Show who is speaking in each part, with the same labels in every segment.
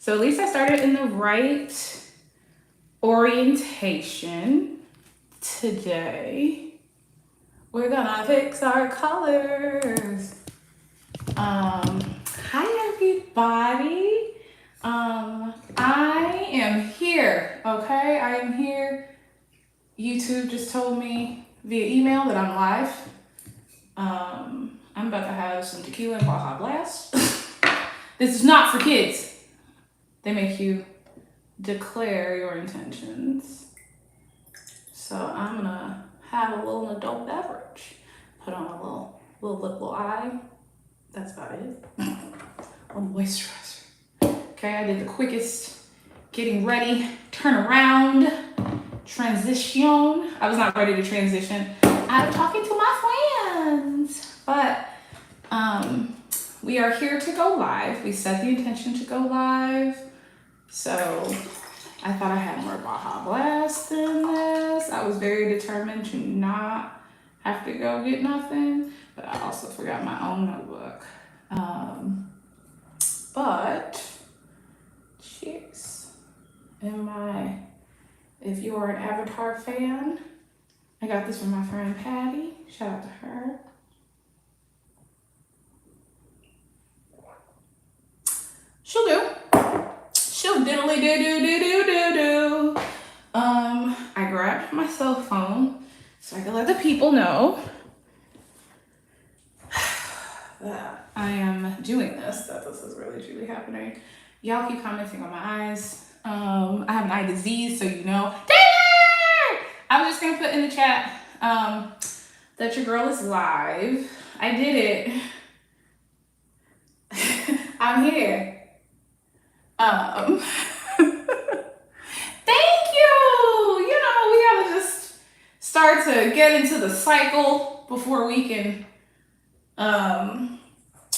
Speaker 1: So at least I started in the right orientation. Today, we're gonna fix our colors. Hi everybody. I am here, okay? I am here. YouTube just told me via email that I'm live. I'm about to have some tequila and Baja Blast. This is not for kids. They make you declare your intentions. So I'm gonna have a little adult beverage. Put on a little lip, little eye. That's about it. A moisturizer. Okay, I did the quickest getting ready, turn around, transition. I was not ready to transition out of talking to my friends, but we are here to go live. We set the intention to go live. So I thought I had more Baja Blast than this. I was very determined to not have to go get nothing, but I also forgot my own notebook. But cheers. If you are an Avatar fan, I got this from my friend Patty. Shout out to her. She'll do. She'll diddly do. I grabbed my cell phone so I can let the people know that I am doing this, that this is really truly happening. Y'all keep commenting on my eyes. I have an eye disease, so you know. Taylor! I'm just gonna put in the chat that your girl is live. I did it. I'm here. Thank you. You know, we gotta just start to get into the cycle before we can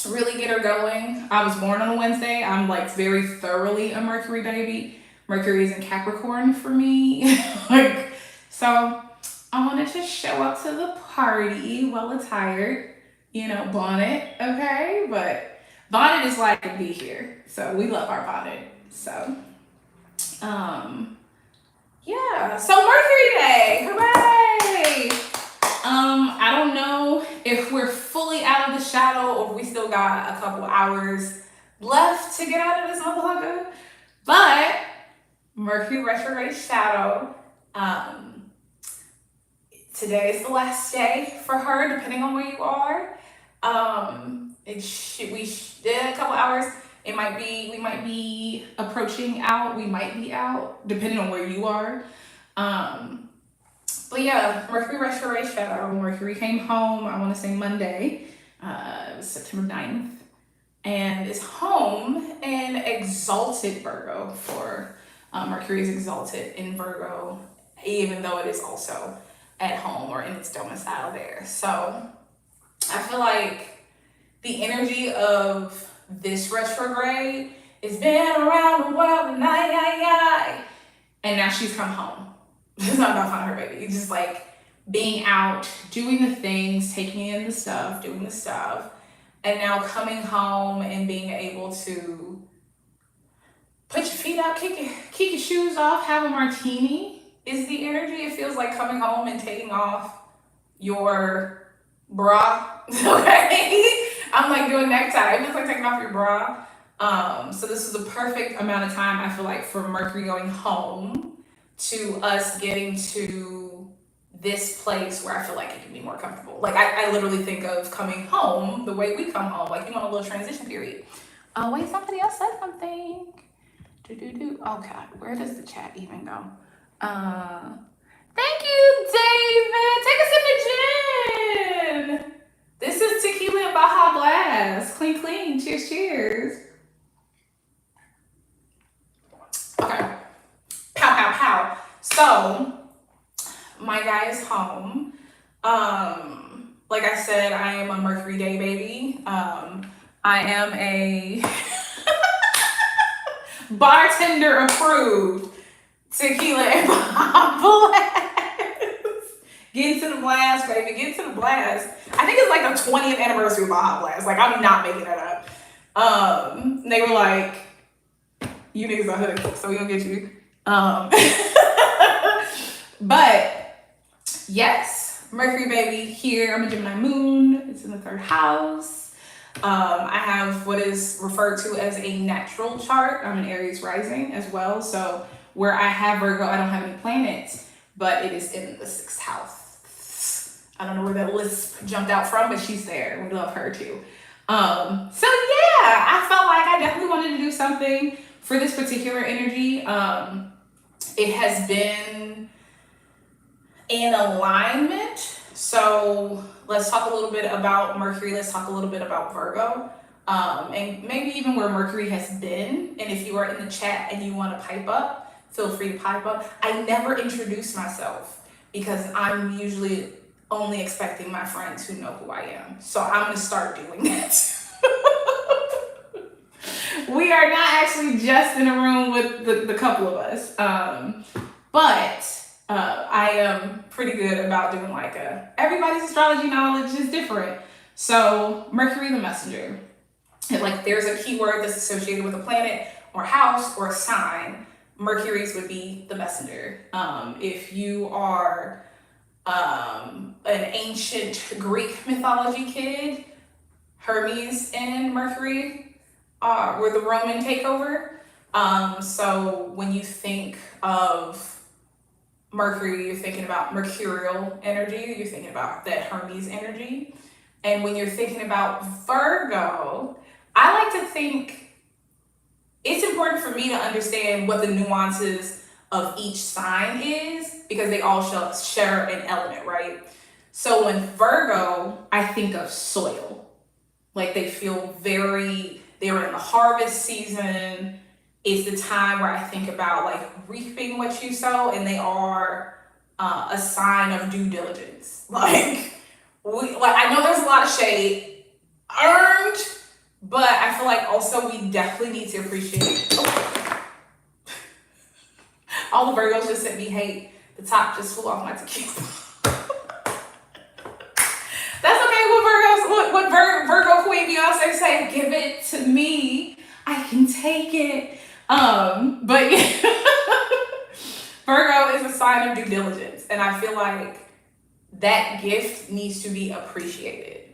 Speaker 1: really get her going. I was born on a Wednesday. I'm like very thoroughly a Mercury baby. Mercury is in Capricorn for me. So I wanted to show up to the party well attired, you know, bonnet, okay? But bonnet is like to be here. So we love our bonnet. So, yeah. So Mercury Day, hooray! I don't know if we're fully out of the shadow or if we still got a couple hours left to get out of this motherfucker. But Mercury retrograde shadow. Today is the last day for her, depending on where you are. We did a couple hours. We might be approaching out. We might be out, depending on where you are. But yeah, Mercury retrograde shadow. Mercury came home, I want to say Monday. It was September 9th. And is home in exalted Virgo for Mercury is exalted in Virgo, even though it is also at home or in its domicile there. So I feel like the energy of this retrograde has been around the world and and now she's come home. It's not about finding her baby. It's just like being out, doing the things, taking in the stuff, doing the stuff, and now coming home and being able to put your feet up, kick your shoes off, have a martini is the energy. It feels like coming home and taking off your bra. Okay? I'm like doing necktie. It feels like taking off your bra. So this is a perfect amount of time, I feel like, for Mercury going home to us getting to this place where I feel like it can be more comfortable. Like I literally think of coming home the way we come home, like you know, a little transition period. Oh wait, somebody else said something. Oh God, where does the chat even go? Thank you, David. Take a sip of gin. This is tequila and Baja Blast. Clean. Cheers. Okay. Pow. So, my guy is home. Like I said, I am a Mercury Day baby. I am a bartender approved tequila and Baja Blast. Get into the blast, baby. Get into the blast. I think it's like the 20th anniversary of Baja Blast. Like, I'm not making that up. They were like, You niggas are hoods, so we gonna get you. But yes, Mercury baby here. I'm a Gemini moon. It's in the 3rd house. I have what is referred to as a natural chart. I'm an Aries rising as well. So where I have Virgo, I don't have any planets, but it is in the 6th house. I don't know where that lisp jumped out from, but she's there. We love her too. So yeah, I felt like I definitely wanted to do something for this particular energy. It has been in alignment. So let's talk a little bit about Mercury. Let's talk a little bit about Virgo. And maybe even where Mercury has been. And if you are in the chat and you want to pipe up, feel free to pipe up. I never introduce myself because I'm usually only expecting my friends who know who I am. So I'm going to start doing that. We are not actually just in a room with the couple of us. But I am pretty good about doing like everybody's astrology knowledge is different. So Mercury the messenger. And like there's a keyword that's associated with a planet or house or a sign. Mercury's would be the messenger. If you are an ancient Greek mythology kid, Hermes and Mercury were the Roman takeover. So when you think of Mercury, you're thinking about mercurial energy, you're thinking about that Hermes energy. And when you're thinking about Virgo, I like to think it's important for me to understand what the nuances of each sign is because they all share an element, right? So when Virgo, I think of soil. Like they feel they're in the harvest season. It's the time where I think about like reaping what you sow, and they are a sign of due diligence. Like I know there's a lot of shade earned, but I feel like also we definitely need to appreciate. All the Virgos just sent me hate. The top just flew off my tequila. That's okay. What Virgo Queen Beyonce say? Give it to me. I can take it. But yeah, Virgo is a sign of due diligence. And I feel like that gift needs to be appreciated.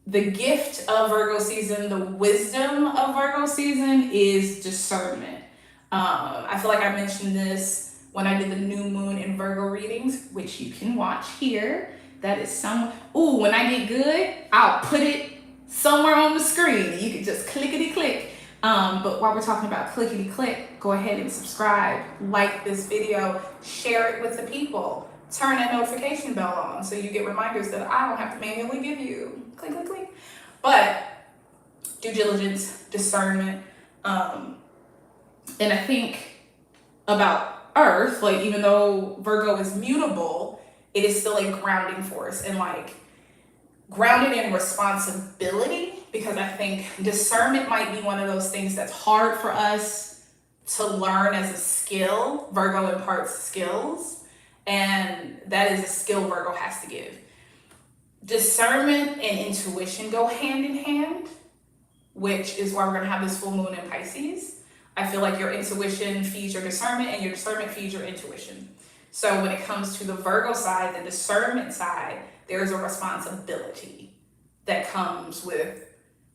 Speaker 1: The gift of Virgo season, the wisdom of Virgo season is discernment. I feel like I mentioned this when I did the new moon in Virgo readings, which you can watch here. That is when I get good, I'll put it somewhere on the screen and you can just clickety click. But while we're talking about clickety click, go ahead and subscribe, like this video, share it with the people, turn that notification bell on so you get reminders that I don't have to manually give you. Click, click, click. But due diligence, discernment, and I think about Earth, like even though Virgo is mutable, it is still a grounding force and like grounded in responsibility, because I think discernment might be one of those things that's hard for us to learn as a skill. Virgo imparts skills, and that is a skill Virgo has to give. Discernment and intuition go hand in hand, which is why we're gonna have this full moon in Pisces. I feel like your intuition feeds your discernment and your discernment feeds your intuition. So when it comes to the Virgo side, the discernment side, there's a responsibility that comes with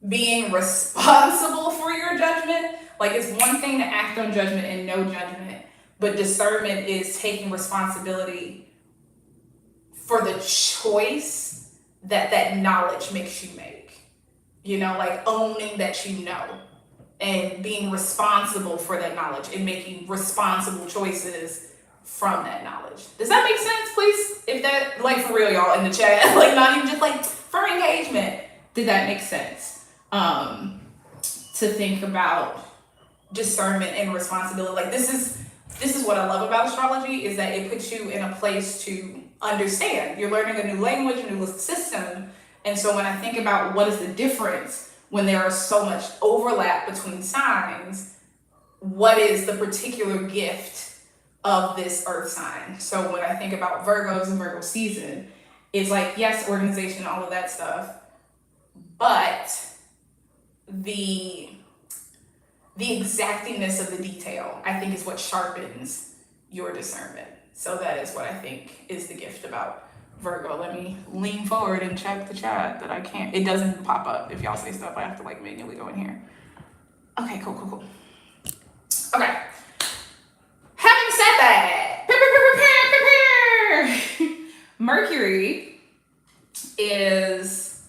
Speaker 1: being responsible for your judgment. Like it's one thing to act on judgment and no judgment, but discernment is taking responsibility for the choice that knowledge makes you make. You know, like owning that you know and being responsible for that knowledge and making responsible choices from that knowledge. Does that make sense, please? If that, like for real, y'all in the chat, like not even just like for engagement. Did that make sense? To think about discernment and responsibility. Like this is what I love about astrology, is that it puts you in a place to understand. You're learning a new language, a new system. And so when I think about what is the difference when there is so much overlap between signs, what is the particular gift of this earth sign? So when I think about Virgos and Virgo season, it's like, yes, organization, all of that stuff, but the the exactingness of the detail, I think, is what sharpens your discernment. So that is what I think is the gift about Virgo. Let me lean forward and check the chat that I can't. It doesn't pop up if y'all say stuff. I have to like manually go in here. Okay, cool. Okay. Having said that, Mercury is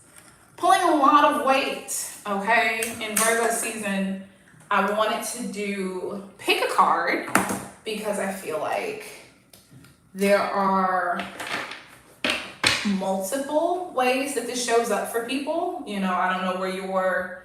Speaker 1: pulling a lot of weight, okay? In Virgo season, I wanted to do pick a card because I feel like there are multiple ways that this shows up for people. You know, I don't know where your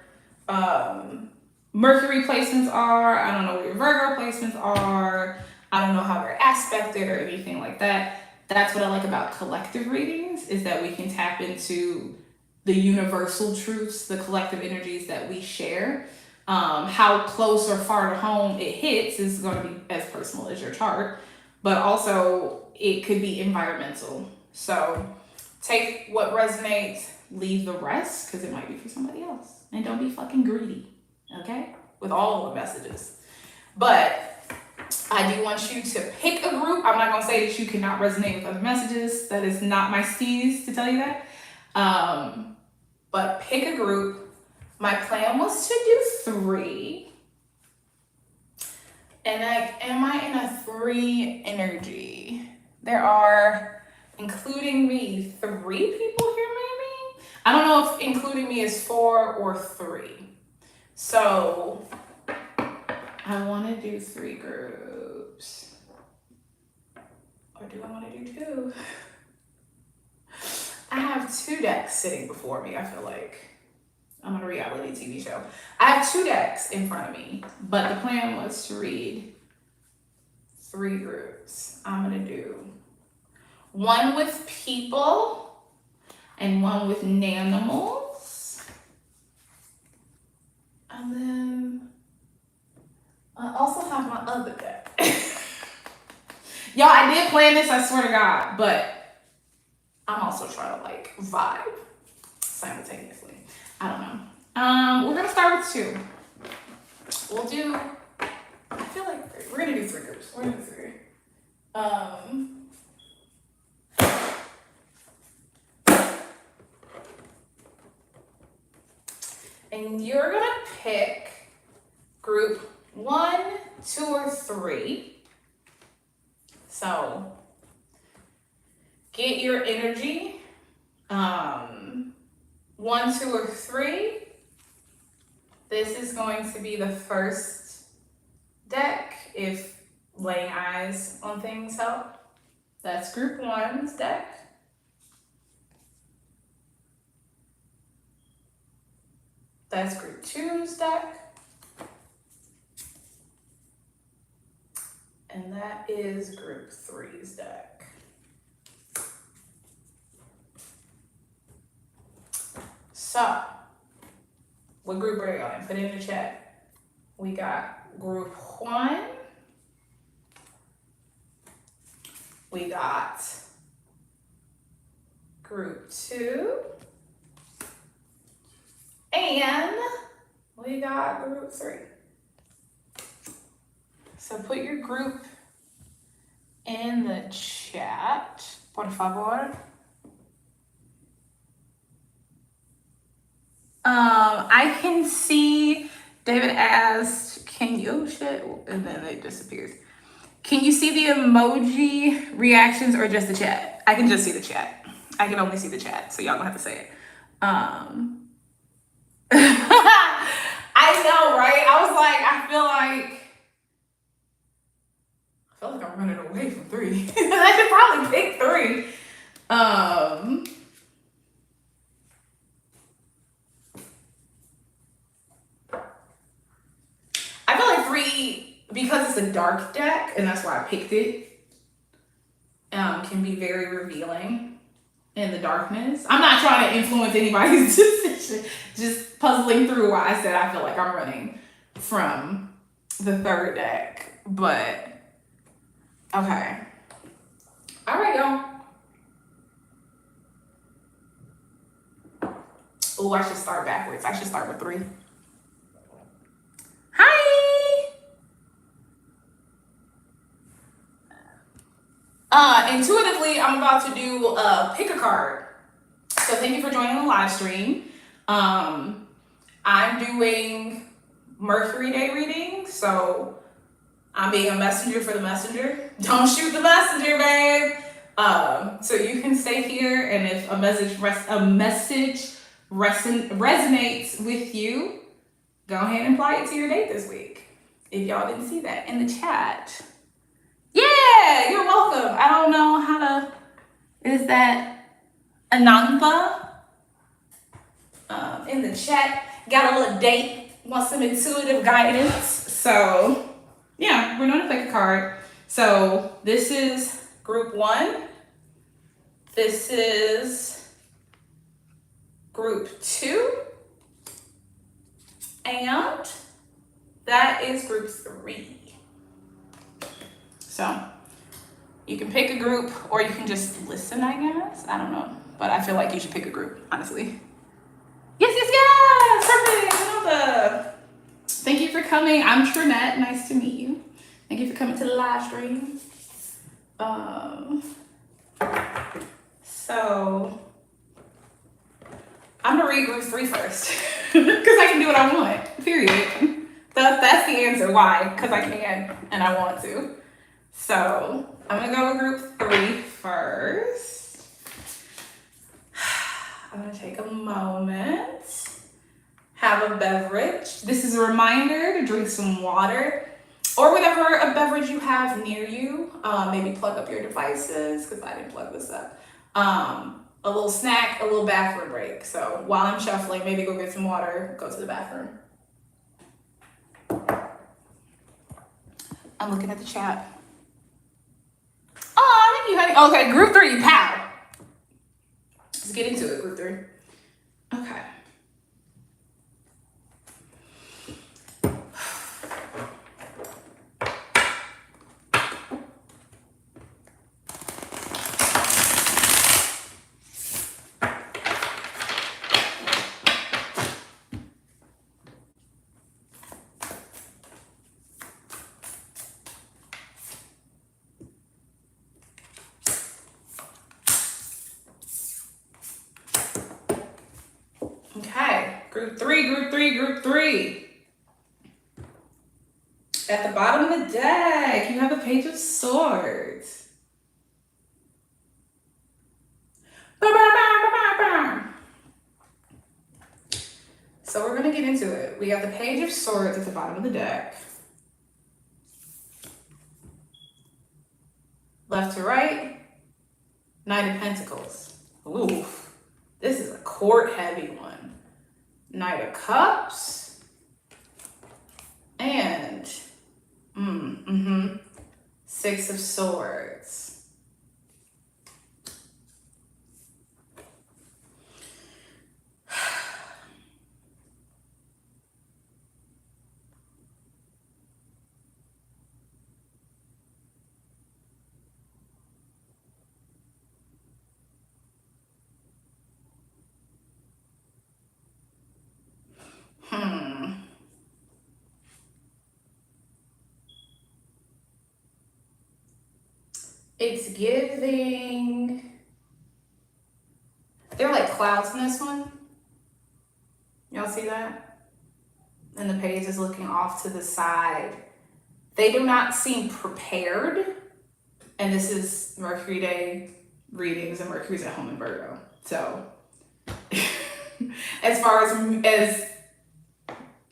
Speaker 1: Mercury placements are. I don't know where your Virgo placements are. I don't know how they're aspected or anything like that. That's what I like about collective readings, is that we can tap into the universal truths, the collective energies that we share. How close or far to home it hits is going to be as personal as your chart, but also it could be environmental. So take what resonates, leave the rest, because it might be for somebody else. And don't be fucking greedy, okay? With all the messages. But I do want you to pick a group. I'm not going to say that you cannot resonate with other messages. That is not my steez to tell you that. But pick a group. My plan was to do 3. And am I in a 3 energy? There are, including me, 3 people here maybe? I don't know if including me is 4 or 3. So I want to do 3 groups. Or do I want to do 2? I have 2 decks sitting before me, I feel like. I'm on a reality TV show. I have 2 decks in front of me, but the plan was to read 3 groups. I'm going to do 1 with people and 1 with nanimals. And then I also have my other deck. Y'all, I did plan this, I swear to God, but I'm also trying to like vibe simultaneously. I don't know. We're gonna start with 2. We'll do, I feel like 3. We're gonna do 3 groups. We're gonna do 3. And you're gonna pick group 1, 2, or 3. So get your energy. 1, 2, or 3. This is going to be the first deck if laying eyes on things help. That's group 1's deck. That's group 2's deck. And that is group 3's deck. So, what group are you on? Put it in the chat. We got group 1. We got group 2. And we got group 3. So put your group in the chat, por favor. I can see, David asked, can you, oh shit, and then it disappears. Can you see the emoji reactions or just the chat? I can just see the chat. I can only see the chat, so y'all don't have to say it. I know, right? I was like, I feel like I'm running away from 3. I should probably pick 3. I feel like 3, because it's a dark deck, and that's why I picked it, can be very revealing in the darkness. I'm not trying to influence anybody's decision, just puzzling through why I said I feel like I'm running from the 3rd deck, but okay. All right, y'all. Oh, I should start backwards. I should start with 3. Hi. Intuitively, I'm about to do pick a card. So thank you for joining the live stream. I'm doing Mercury day reading, so I'm being a messenger for the messenger. Don't shoot the messenger, babe. So you can stay here, and if a message resonates with you, go ahead and apply it to your date this week. If y'all didn't see that in the chat. Yeah, you're welcome. I don't know how to. Is that Anantha? In the chat, got a little date, want some intuitive guidance. So yeah, we're going to pick a card. So this is group 1. This is group 2. And that is group 3. So you can pick a group or you can just listen, I guess. I don't know. But I feel like you should pick a group, honestly. Yes! Perfect! Thank you for coming. I'm Trinette. Nice to meet you. Thank you for coming to the live stream. So I'm gonna read group 3 first because I can do what I want. Period. That's the answer. Why? Because I can and I want to. So I'm gonna go with group 3 first. I'm gonna take a moment. Have a beverage. This is a reminder to drink some water or whatever a beverage you have near you. Maybe plug up your devices because I didn't plug this up. A little snack, a little bathroom break. So while I'm shuffling, maybe go get some water, go to the bathroom. I'm looking at the chat. Oh, thank you, honey. Okay, group 3, pow. Let's get into it, group 3. Okay. Group 3. At the bottom of the deck, you have a Page of Swords. So we're gonna get into it. We got the Page of Swords at the bottom of the deck. Left to right, Knight of Pentacles. Ooh, this is a court heavy one. Knight of Cups. And, 6 of Swords. It's giving, there are like clouds in this one. Y'all see that? And the page is looking off to the side. They do not seem prepared. And this is Mercury day readings, and Mercury's at home in Virgo. So as far as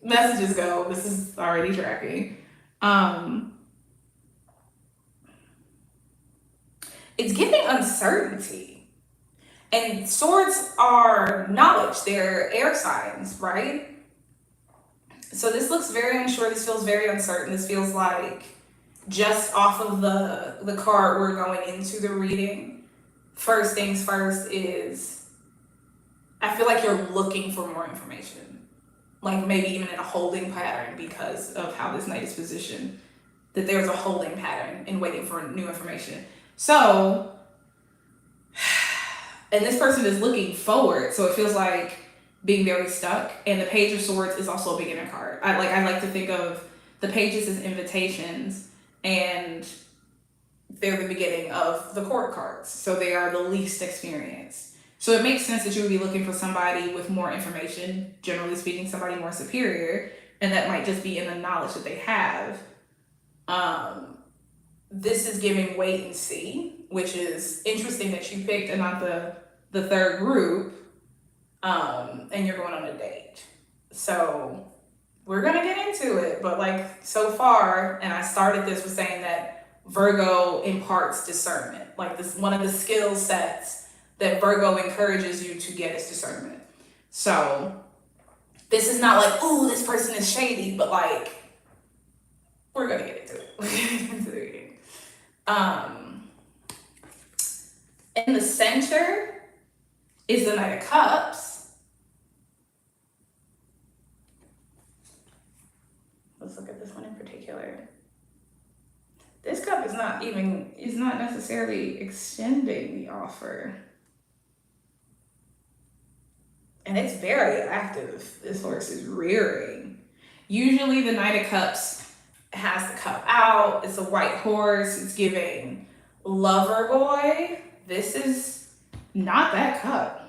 Speaker 1: messages go, this is already tracking. It's giving uncertainty. And swords are knowledge. They're air signs, right? So this looks very unsure. This feels very uncertain. This feels like just off of the card we're going into the reading. First things first is, I feel like you're looking for more information. Like maybe even in a holding pattern because of how this knight is positioned. That there's a holding pattern in waiting for new information. So, and this person is looking forward, so it feels like being very stuck. And the Page of Swords is also a beginner card. I like to think of the pages as invitations, and they're the beginning of the court cards. So they are the least experienced. So it makes sense that you would be looking for somebody with more information, generally speaking, somebody more superior, and that might just be in the knowledge that they have. This is giving wait and see, which is interesting that you picked and not the third group, and you're going on a date. So we're gonna get into it, but like so far, and I started this with saying that Virgo imparts discernment. Like this, one of the skill sets that Virgo encourages you to get is discernment. So this is not like, oh, this person is shady, but like we're gonna get into it. We're gonna get into the reading. In the center is the Knight of Cups. Let's look at this one in particular. This cup is not necessarily extending the offer. And it's very active. This horse is rearing. Usually the Knight of Cups has the cup out. It's a white horse. It's giving lover boy. This is not that cup.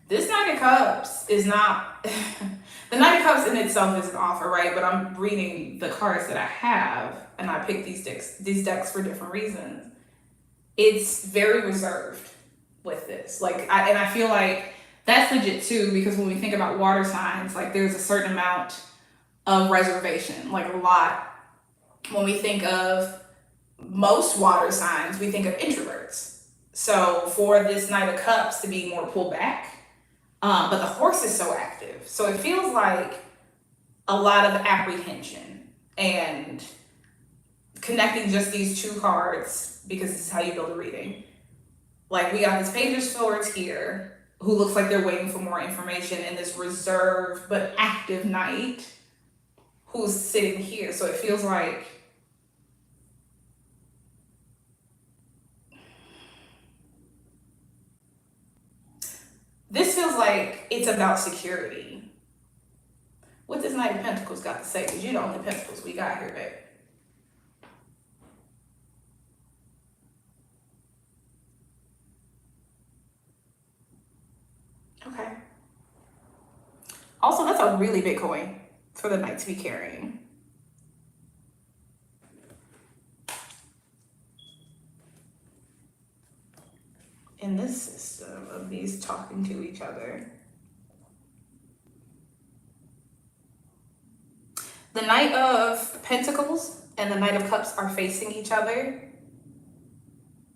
Speaker 1: This Knight of Cups is not... The Knight of Cups in itself is an offer, right? But I'm reading the cards that I have, and I picked these decks for different reasons. It's very reserved with this. I feel like that's legit too, because when we think about water signs, like there's a certain amount of reservation, like a lot. When we think of most water signs, we think of introverts. So for this Knight of Cups to be more pulled back, but the horse is so active. So it feels like a lot of apprehension, and connecting just these two cards, because this is how you build a reading. Like we got this Page of Swords here, who looks like they're waiting for more information, and this reserved but active knight who's sitting here. So it feels like this feels like it's about security. What this Knight of Pentacles got to say? Because you're the only Pentacles we got here, babe. Okay. Also, that's a really big coin for the Knight to be carrying. In this system of these talking to each other, the Knight of Pentacles and the Knight of Cups are facing each other.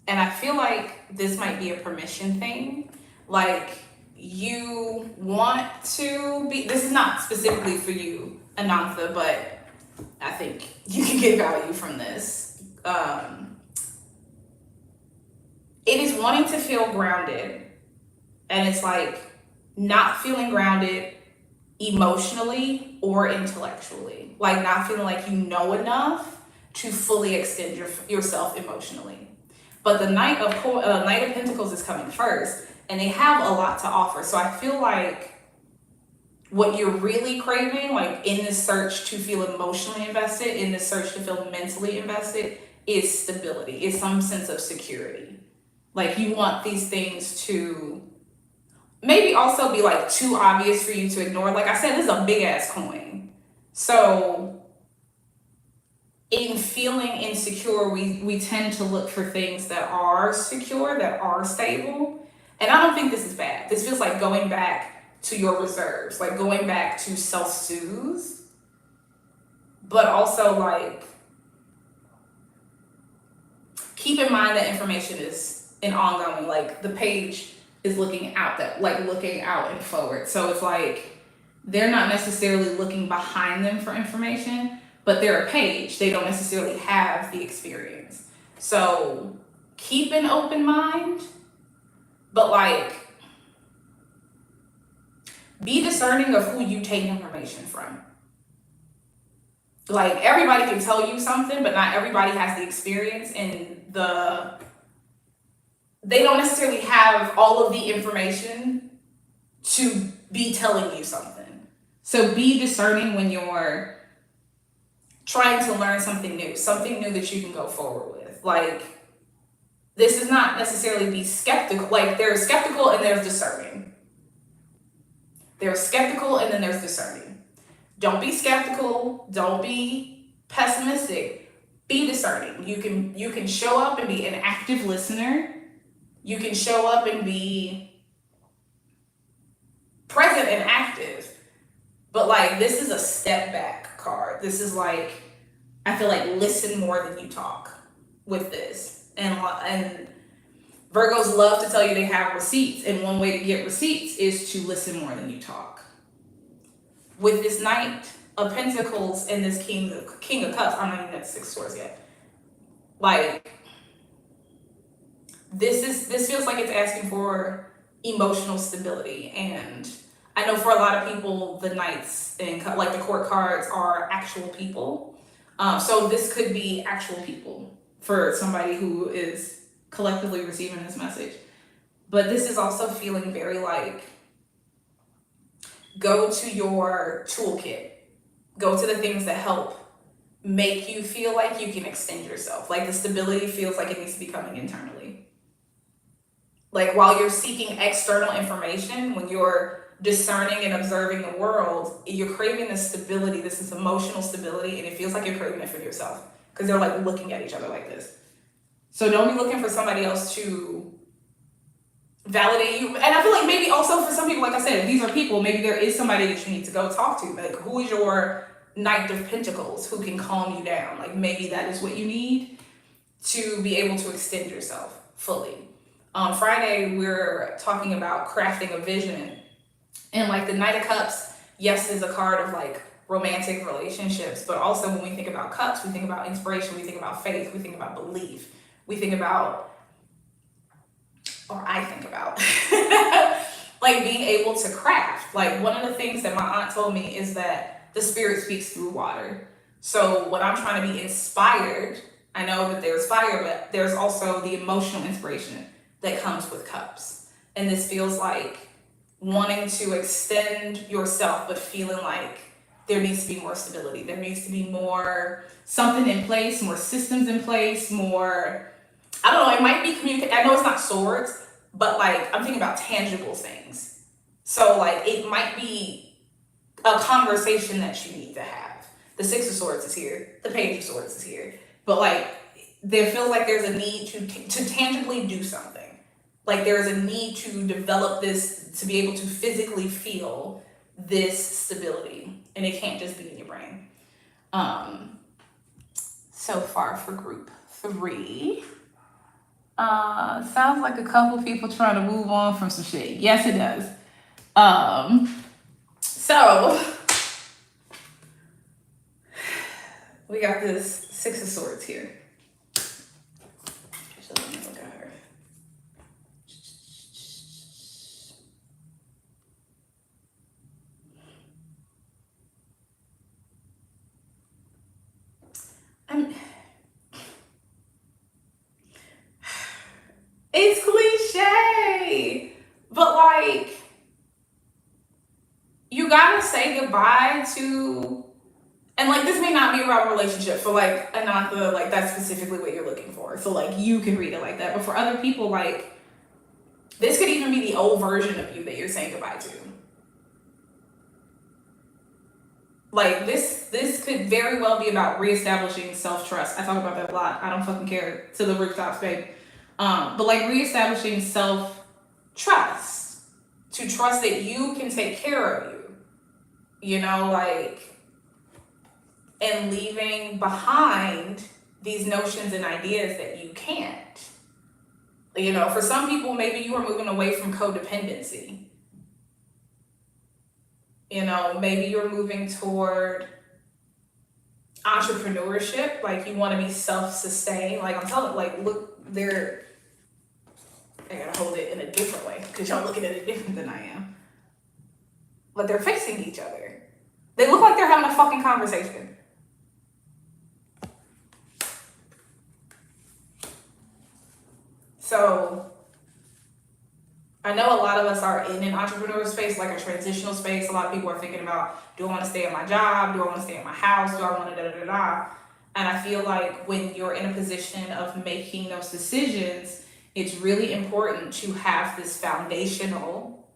Speaker 1: And I feel like this might be a permission thing. Like you want to be, this is not specifically for you, Anantha, but I think you can get value from this. It is wanting to feel grounded, and it's like not feeling grounded emotionally or intellectually, like not feeling like you know enough to fully extend yourself emotionally. But the Knight of Pentacles is coming first, and they have a lot to offer. So I feel like what you're really craving, like in this search to feel emotionally invested, in this search to feel mentally invested, is stability, is some sense of security. Like you want these things to maybe also be like too obvious for you to ignore. Like I said, this is a big ass coin. So in feeling insecure, we tend to look for things that are secure, that are stable. And I don't think this is bad. This feels like going back to your reserves, like going back to self-soothe, but also like keep in mind that information is an ongoing, like the page is looking out, that like looking out and forward. So it's like they're not necessarily looking behind them for information, but they're a page. They don't necessarily have the experience. So keep an open mind, but like be discerning of who you take information from. Like everybody can tell you something, but not everybody has the experience, and they don't necessarily have all of the information to be telling you something. So be discerning when you're trying to learn something new that you can go forward with. Like, this is not necessarily be skeptical. Like, there's skeptical and there's discerning. There's skeptical and then there's discerning. Don't be skeptical. Don't be pessimistic. Be discerning. You can show up and be an active listener. You can show up and be present and active. But like, this is a step back card. This is like, I feel like listen more than you talk with this. And Virgos love to tell you they have receipts. And one way to get receipts is to listen more than you talk. With this Knight of Pentacles and this King of Cups, I'm not even at 6 Swords yet. Like, this feels like it's asking for emotional stability. And I know for a lot of people, the Knights and like the court cards are actual people. So this could be actual people for somebody who is collectively receiving this message. But this is also feeling very like, go to your toolkit. Go to the things that help make you feel like you can extend yourself. Like, the stability feels like it needs to be coming internally. Like, while you're seeking external information, when you're discerning and observing the world, you're craving this stability, this emotional stability, and it feels like you're craving it for yourself. Because they're like looking at each other like this. So don't be looking for somebody else to validate you. And I feel like maybe also for some people, like I said, these are people, maybe there is somebody that you need to go talk to. Like, who is your Knight of Pentacles who can calm you down? Like, maybe that is what you need to be able to extend yourself fully. On Friday, we're talking about crafting a vision. And like the Knight of Cups, yes, is a card of like romantic relationships, but also when we think about cups, we think about inspiration, we think about faith, we think about belief, we think about, or I think about, like being able to craft. Like, one of the things that my aunt told me is that the spirit speaks through water. So when I'm trying to be inspired, I know that there's fire, but there's also the emotional inspiration that comes with cups. And this feels like wanting to extend yourself, but feeling like there needs to be more stability. There needs to be more something in place, more systems in place, more, I don't know, it might be communication. I know it's not swords, but like, I'm thinking about tangible things. So like, it might be a conversation that you need to have. The 6 of Swords is here. The Page of Swords is here. But like, there feels like there's a need to tangibly do something. Like, there's a need to develop this, to be able to physically feel this stability. And it can't just be in your brain. So far for group 3. Sounds like a couple people trying to move on from some shit. Yes, it does. So we got this 6 of Swords here. So let me look at her. It's cliche, but like, you gotta say goodbye to, and like, this may not be about a relationship for like Anatha, like that's specifically what you're looking for. So like, you can read it like that, but for other people, like, this could even be the old version of you that you're saying goodbye to. Like, this could very well be about reestablishing self-trust. I talk about that a lot. I don't fucking care, to the rooftops, babe. But like, reestablishing self-trust, to trust that you can take care of you, you know, like, and leaving behind these notions and ideas that you can't. You know, for some people, maybe you are moving away from codependency. You know, maybe you're moving toward entrepreneurship, like you want to be self-sustained. Like, I'm telling, like, look, I gotta hold it in a different way because y'all looking at it different than I am. But they're facing each other. They look like they're having a fucking conversation. So I know a lot of us are in an entrepreneurial space, like a transitional space. A lot of people are thinking about, do I want to stay at my job? Do I want to stay at my house? Do I want to da da da da? And I feel like when you're in a position of making those decisions, it's really important to have this foundational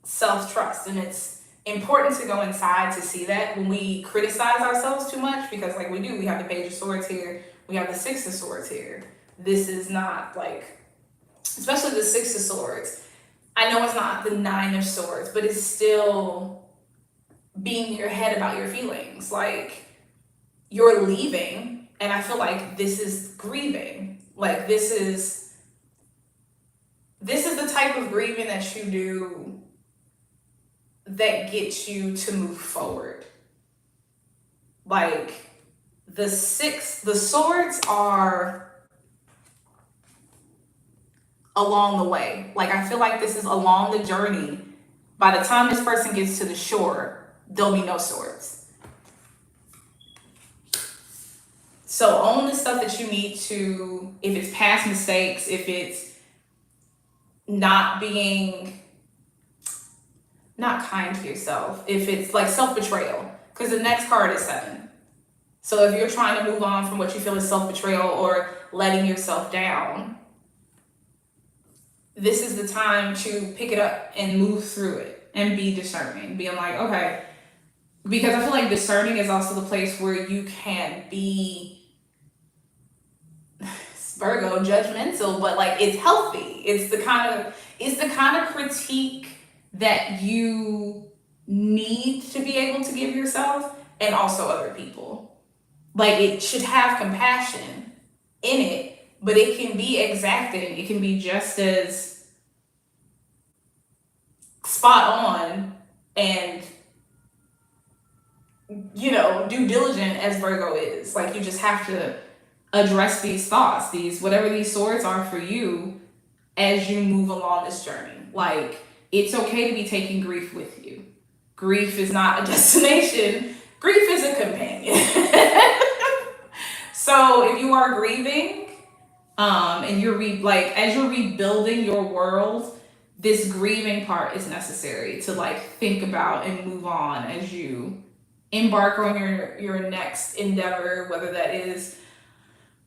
Speaker 1: self-trust. And it's important to go inside to see that when we criticize ourselves too much, because like we have the Page of Swords here, we have the Six of Swords here. This is not like, especially the Six of Swords. I know it's not the Nine of Swords, but it's still being in your head about your feelings. Like, you're leaving, and I feel like this is grieving. Like, this is the type of grieving that you do that gets you to move forward. Like, the swords are along the way. Like, I feel like this is along the journey. By the time this person gets to the shore, there'll be no swords. So own the stuff that you need to, if it's past mistakes, if it's not being not kind to yourself, if it's like self-betrayal, because the next card is 7. So if you're trying to move on from what you feel is self-betrayal or letting yourself down, this is the time to pick it up and move through it and be discerning, being like, okay, because I feel like discerning is also the place where you can be Virgo judgmental, but like it's healthy. It's the kind of critique that you need to be able to give yourself and also other people. Like, it should have compassion in it, but it can be exacting. It can be just as spot on and, you know, due diligent as Virgo is. Like, you just have to address these thoughts, whatever these swords are for you as you move along this journey. Like, it's okay to be taking grief with you. Grief is not a destination. Grief is a companion. So if you are grieving, and you're as you're rebuilding your world, this grieving part is necessary to like think about and move on as you embark on your next endeavor, whether that is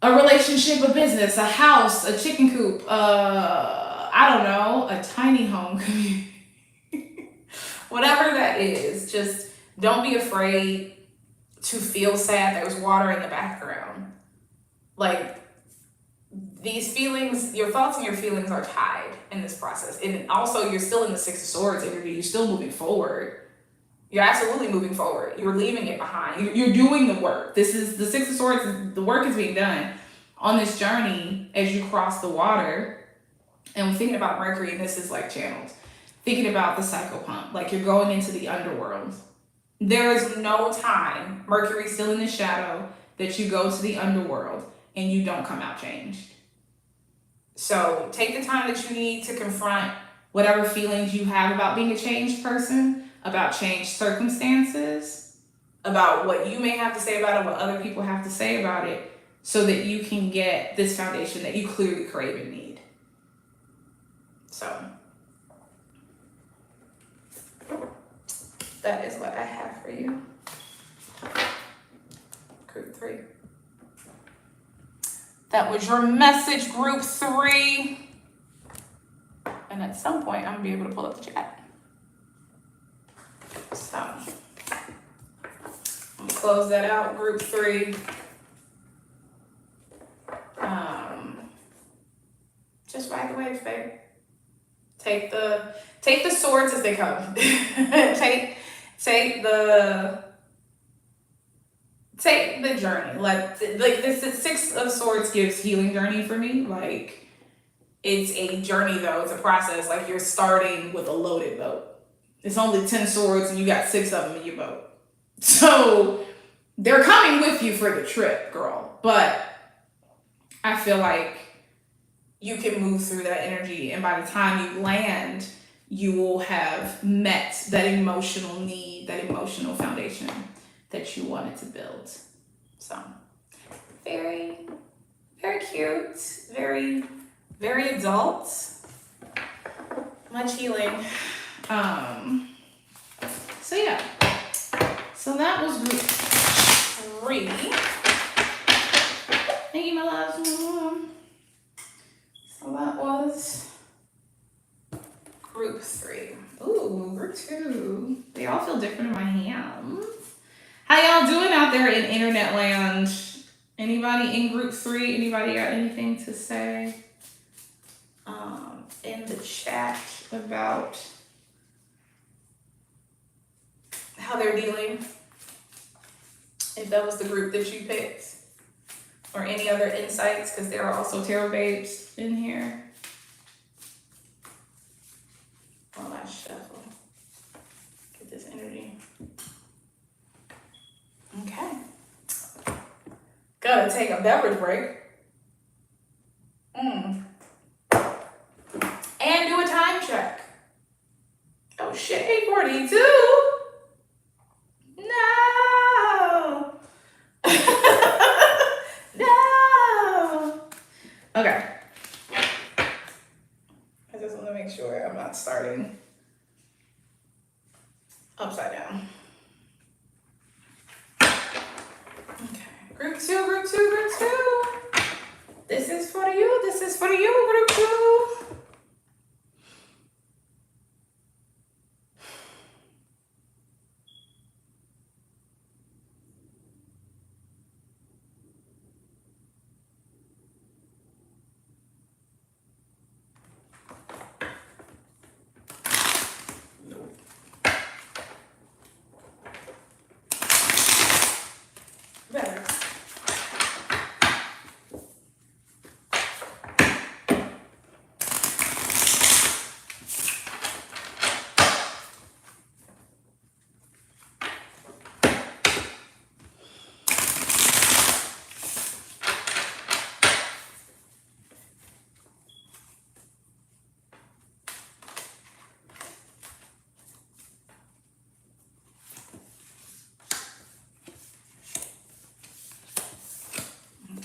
Speaker 1: a relationship, a business, a house, a chicken coop, I don't know, a tiny home community. Whatever that is, just don't be afraid to feel sad. There's water in the background. Like, these feelings, your thoughts and your feelings are tied in this process. And also, you're still in the Six of Swords energy. You're still moving forward. You're absolutely moving forward. You're leaving it behind. You're doing the work. This is the Six of Swords. The work is being done on this journey as you cross the water. And thinking about Mercury, and this is like channeled. Thinking about the cycle pump. Like, you're going into the underworld. There is no time, Mercury's still in the shadow, that you go to the underworld and you don't come out changed. So take the time that you need to confront whatever feelings you have about being a changed person, about changed circumstances, about what you may have to say about it, what other people have to say about it, so that you can get this foundation that you clearly crave and need. So that is what I have for you. Group 3. That was your message, group 3. And at some point, I'm gonna be able to pull up the chat. So I'm gonna close that out, group 3. Just ride the waves, babe. Take the swords as they come. take the journey. Like this, the Six of Swords gives healing journey for me. Like, it's a journey though. It's a process. Like, you're starting with a loaded boat. It's only 10 swords and you got 6 of them in your boat. So they're coming with you for the trip, girl. But I feel like you can move through that energy, and by the time you land, you will have met that emotional need, that emotional foundation that you wanted to build. So very, very cute, very, very adult. much healing. So yeah. So that was group 3. Thank you, my love. So that was group 3. Ooh, group 2. They all feel different in my hands. How y'all doing out there in internet land? Anybody in group 3? Anybody got anything to say in the chat about how they're dealing? If that was the group that you picked, or any other insights, because there are also tarot babes in here. Well, I shuffle. Get this energy. Okay. Gotta take a beverage break. And do a time check. Oh shit, 8:42. No. No. Okay. I just want to make sure I'm not starting upside down. Okay. Group 2, group 2, group 2. This is for you. This is for you, group 2. Better.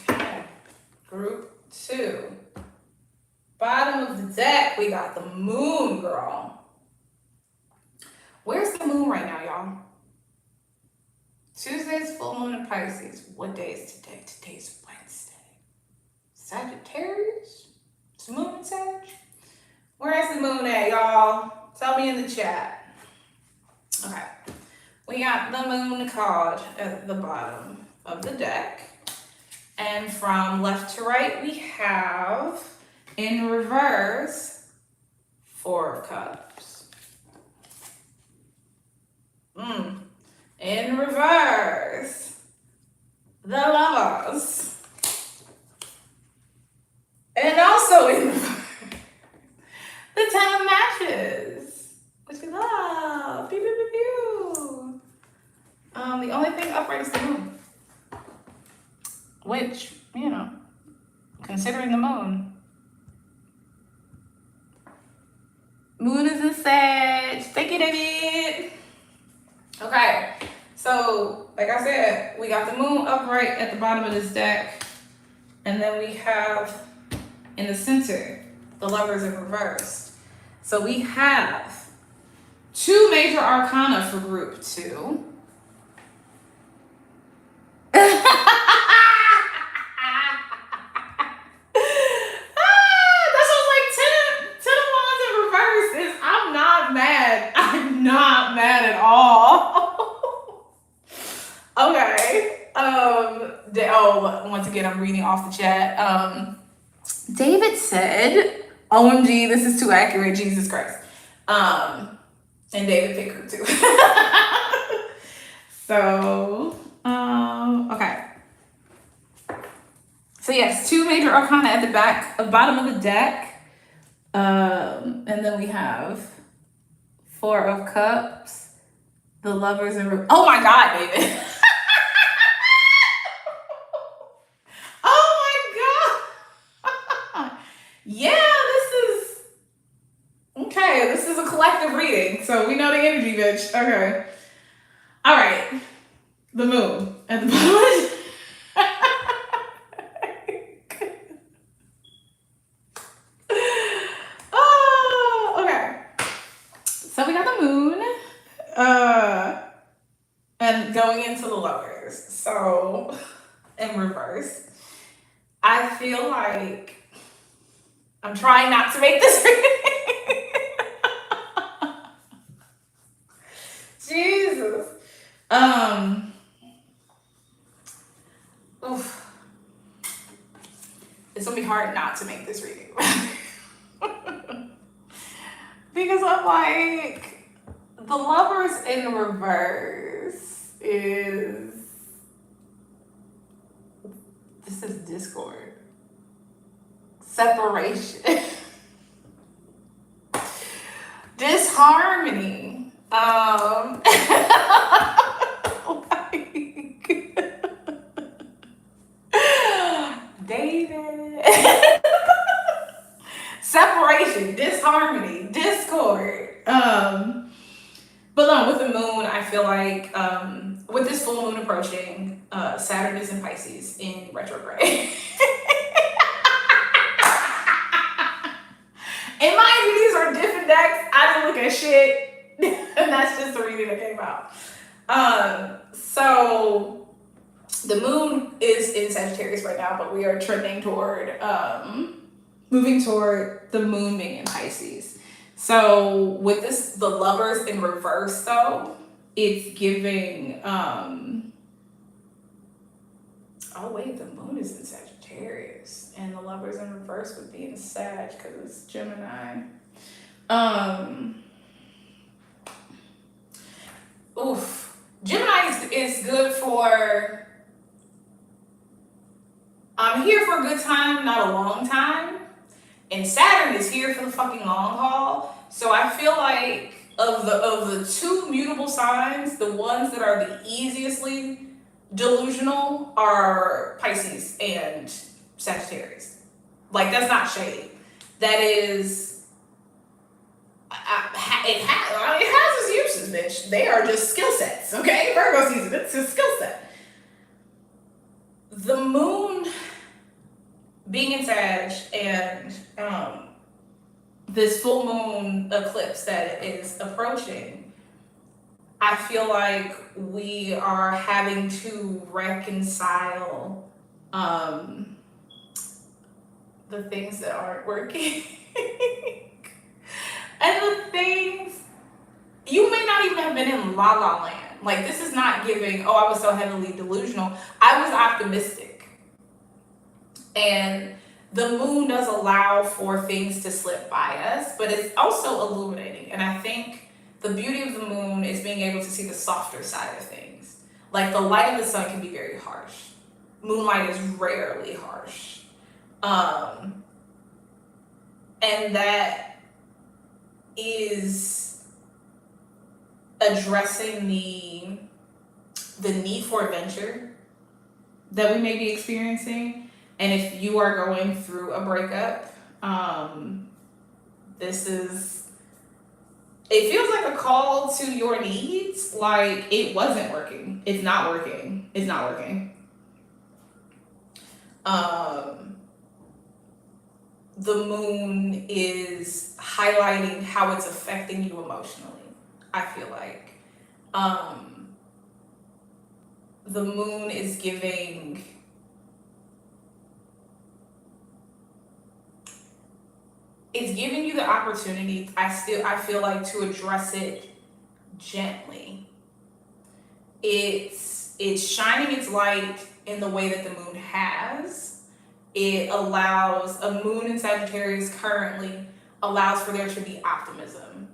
Speaker 1: Okay. Group 2. Bottom of the deck, we got the moon, girl. Where's the moon right now, y'all? Tuesday's full moon in Pisces. What day is today? Today's Wednesday. Sagittarius? Is the moon in Sag? Where's the moon at, y'all? Tell me in the chat. Okay. We got the moon card at the bottom of the deck. And from left to right, we have, in reverse, 4 of Cups. In reverse, the Lovers. And also in reverse, the 10 of Matches, which we love. Pew, pew, pew, pew. The only thing upright is the moon. Which, you know, considering the moon. Moon is in Sag. Thank you, David. Okay, so like I said, we got the moon upright at the bottom of this deck. And then we have in the center, the Lovers in reverse. So we have 2 major arcana for group 2. Not mad at all. Okay. Once again, I'm reading off the chat. David said, OMG, this is too accurate, Jesus Christ. And David picked her too. So, okay. So yes, 2 major arcana at the bottom of the deck. And then we have 4 of Cups, the Lovers in reverse. Oh my God, David. Oh my God. Yeah, this is a collective reading. So we know the energy, bitch. Okay. All right. The moon at the bottom. Oh, okay. And going into the lovers, so in reverse, I feel like I'm trying not to make this. Jesus. Oof. It's gonna be hard not to make this reading. Because I'm like, the lovers in reverse is, this is discord, separation, disharmony. Like, David. Separation, disharmony, discord. But no, with the moon, I feel like with this full moon approaching, Saturn is in Pisces in retrograde. And mind you, these are different decks. I didn't look at shit. And that's just the reading that came out. So the moon is in Sagittarius right now, but we are trending toward moving toward the moon being in Pisces. So with this, the lovers in reverse though, it's giving, oh wait, the moon is in Sagittarius and the lovers in reverse would be in Sag because it's Gemini. Gemini is good for, I'm here for a good time, not a long time. And Saturn is here for the fucking long haul. So I feel like of the two mutable signs, the ones that are the easiestly delusional are Pisces and Sagittarius. Like, that's not shade. That is, it has its uses, bitch. They are just skill sets, okay? Virgo season, it's a skill set. The moon being in Sag and this full moon eclipse that is approaching, I feel like we are having to reconcile the things that aren't working. And the things, you may not even have been in la la land. Like, this is not giving, oh, I was so heavily delusional. I was optimistic. And the moon does allow for things to slip by us, but it's also illuminating. And I think the beauty of the moon is being able to see the softer side of things. Like, the light of the sun can be very harsh. Moonlight is rarely harsh. And that is addressing the need for adventure that we may be experiencing. And if you are going through a breakup, this is, it feels like a call to your needs. Like, it wasn't working. It's not working. It's not working. The moon is highlighting how it's affecting you emotionally, I feel like. The moon is giving, it's giving you the opportunity, I feel like, to address it gently. It's shining its light in the way that the moon has. It allows, a moon in Sagittarius currently allows for there to be optimism,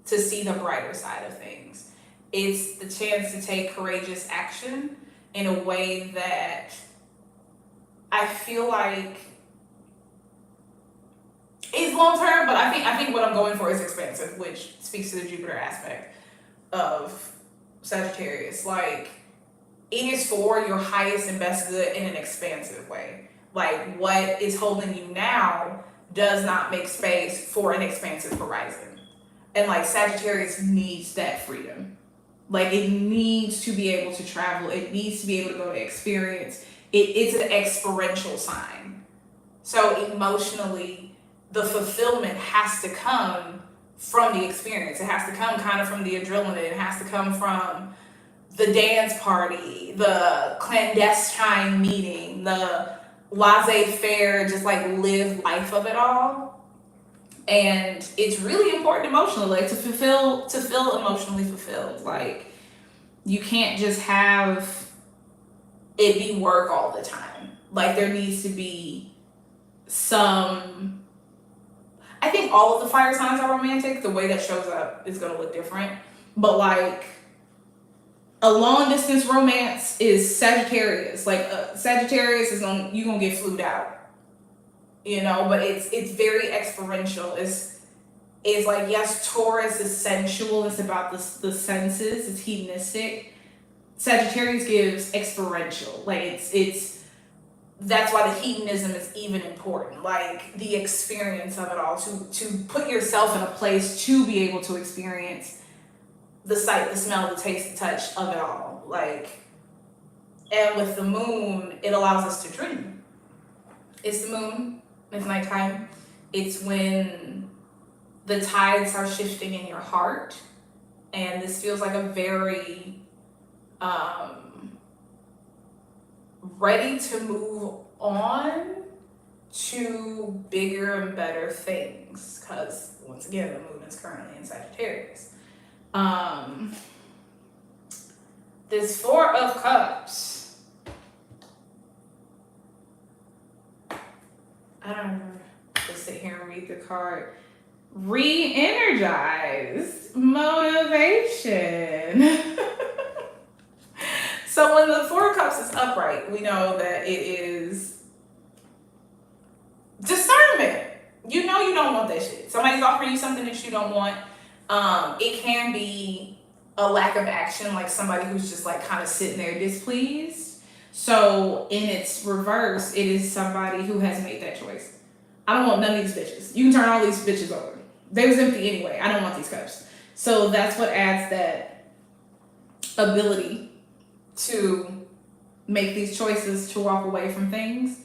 Speaker 1: to see the brighter side of things. It's the chance to take courageous action in a way that I feel like is long term, but I think what I'm going for is expansive, which speaks to the Jupiter aspect of Sagittarius. Like, it is for your highest and best good in an expansive way. Like, what is holding you now does not make space for an expansive horizon. And like, Sagittarius needs that freedom. Like, it needs to be able to travel. It needs to be able to go to experience. It's an experiential sign. So emotionally, the fulfillment has to come from the experience. It has to come kind of from the adrenaline. It has to come from the dance party, the clandestine meeting, the laissez-faire, just like live life of it all. And it's really important emotionally, like to feel emotionally fulfilled. Like you can't just have it be work all the time. Like there needs to be some, I think all of the fire signs are romantic. The way that shows up is going to look different. But like a long distance romance is Sagittarius. Like Sagittarius is you're going to get flued out. You know, but it's very experiential. It's like, yes, Taurus is sensual. It's about the senses. It's hedonistic. Sagittarius gives experiential. Like it's that's why the hedonism is even important. Like the experience of it all, to put yourself in a place to be able to experience the sight, the smell, the taste, the touch of it all. Like, and with the moon, it allows us to dream. It's the moon. It's nighttime. It's when the tides are shifting in your heart, and this feels like a very ready to move on to bigger and better things, because once again the moon is currently in Sagittarius. This Four of Cups, I don't know, just sit here and read the card. Re-energized motivation. So when the Four of Cups is upright, we know that it is discernment. You know you don't want that shit. Somebody's offering you something that you don't want. It can be a lack of action, like somebody who's just like kind of sitting there displeased. So in its reverse, it is somebody who has made that choice. I don't want none of these bitches. You can turn all these bitches over. They was empty anyway. I don't want these cups. So that's what adds that ability to make these choices, to walk away from things.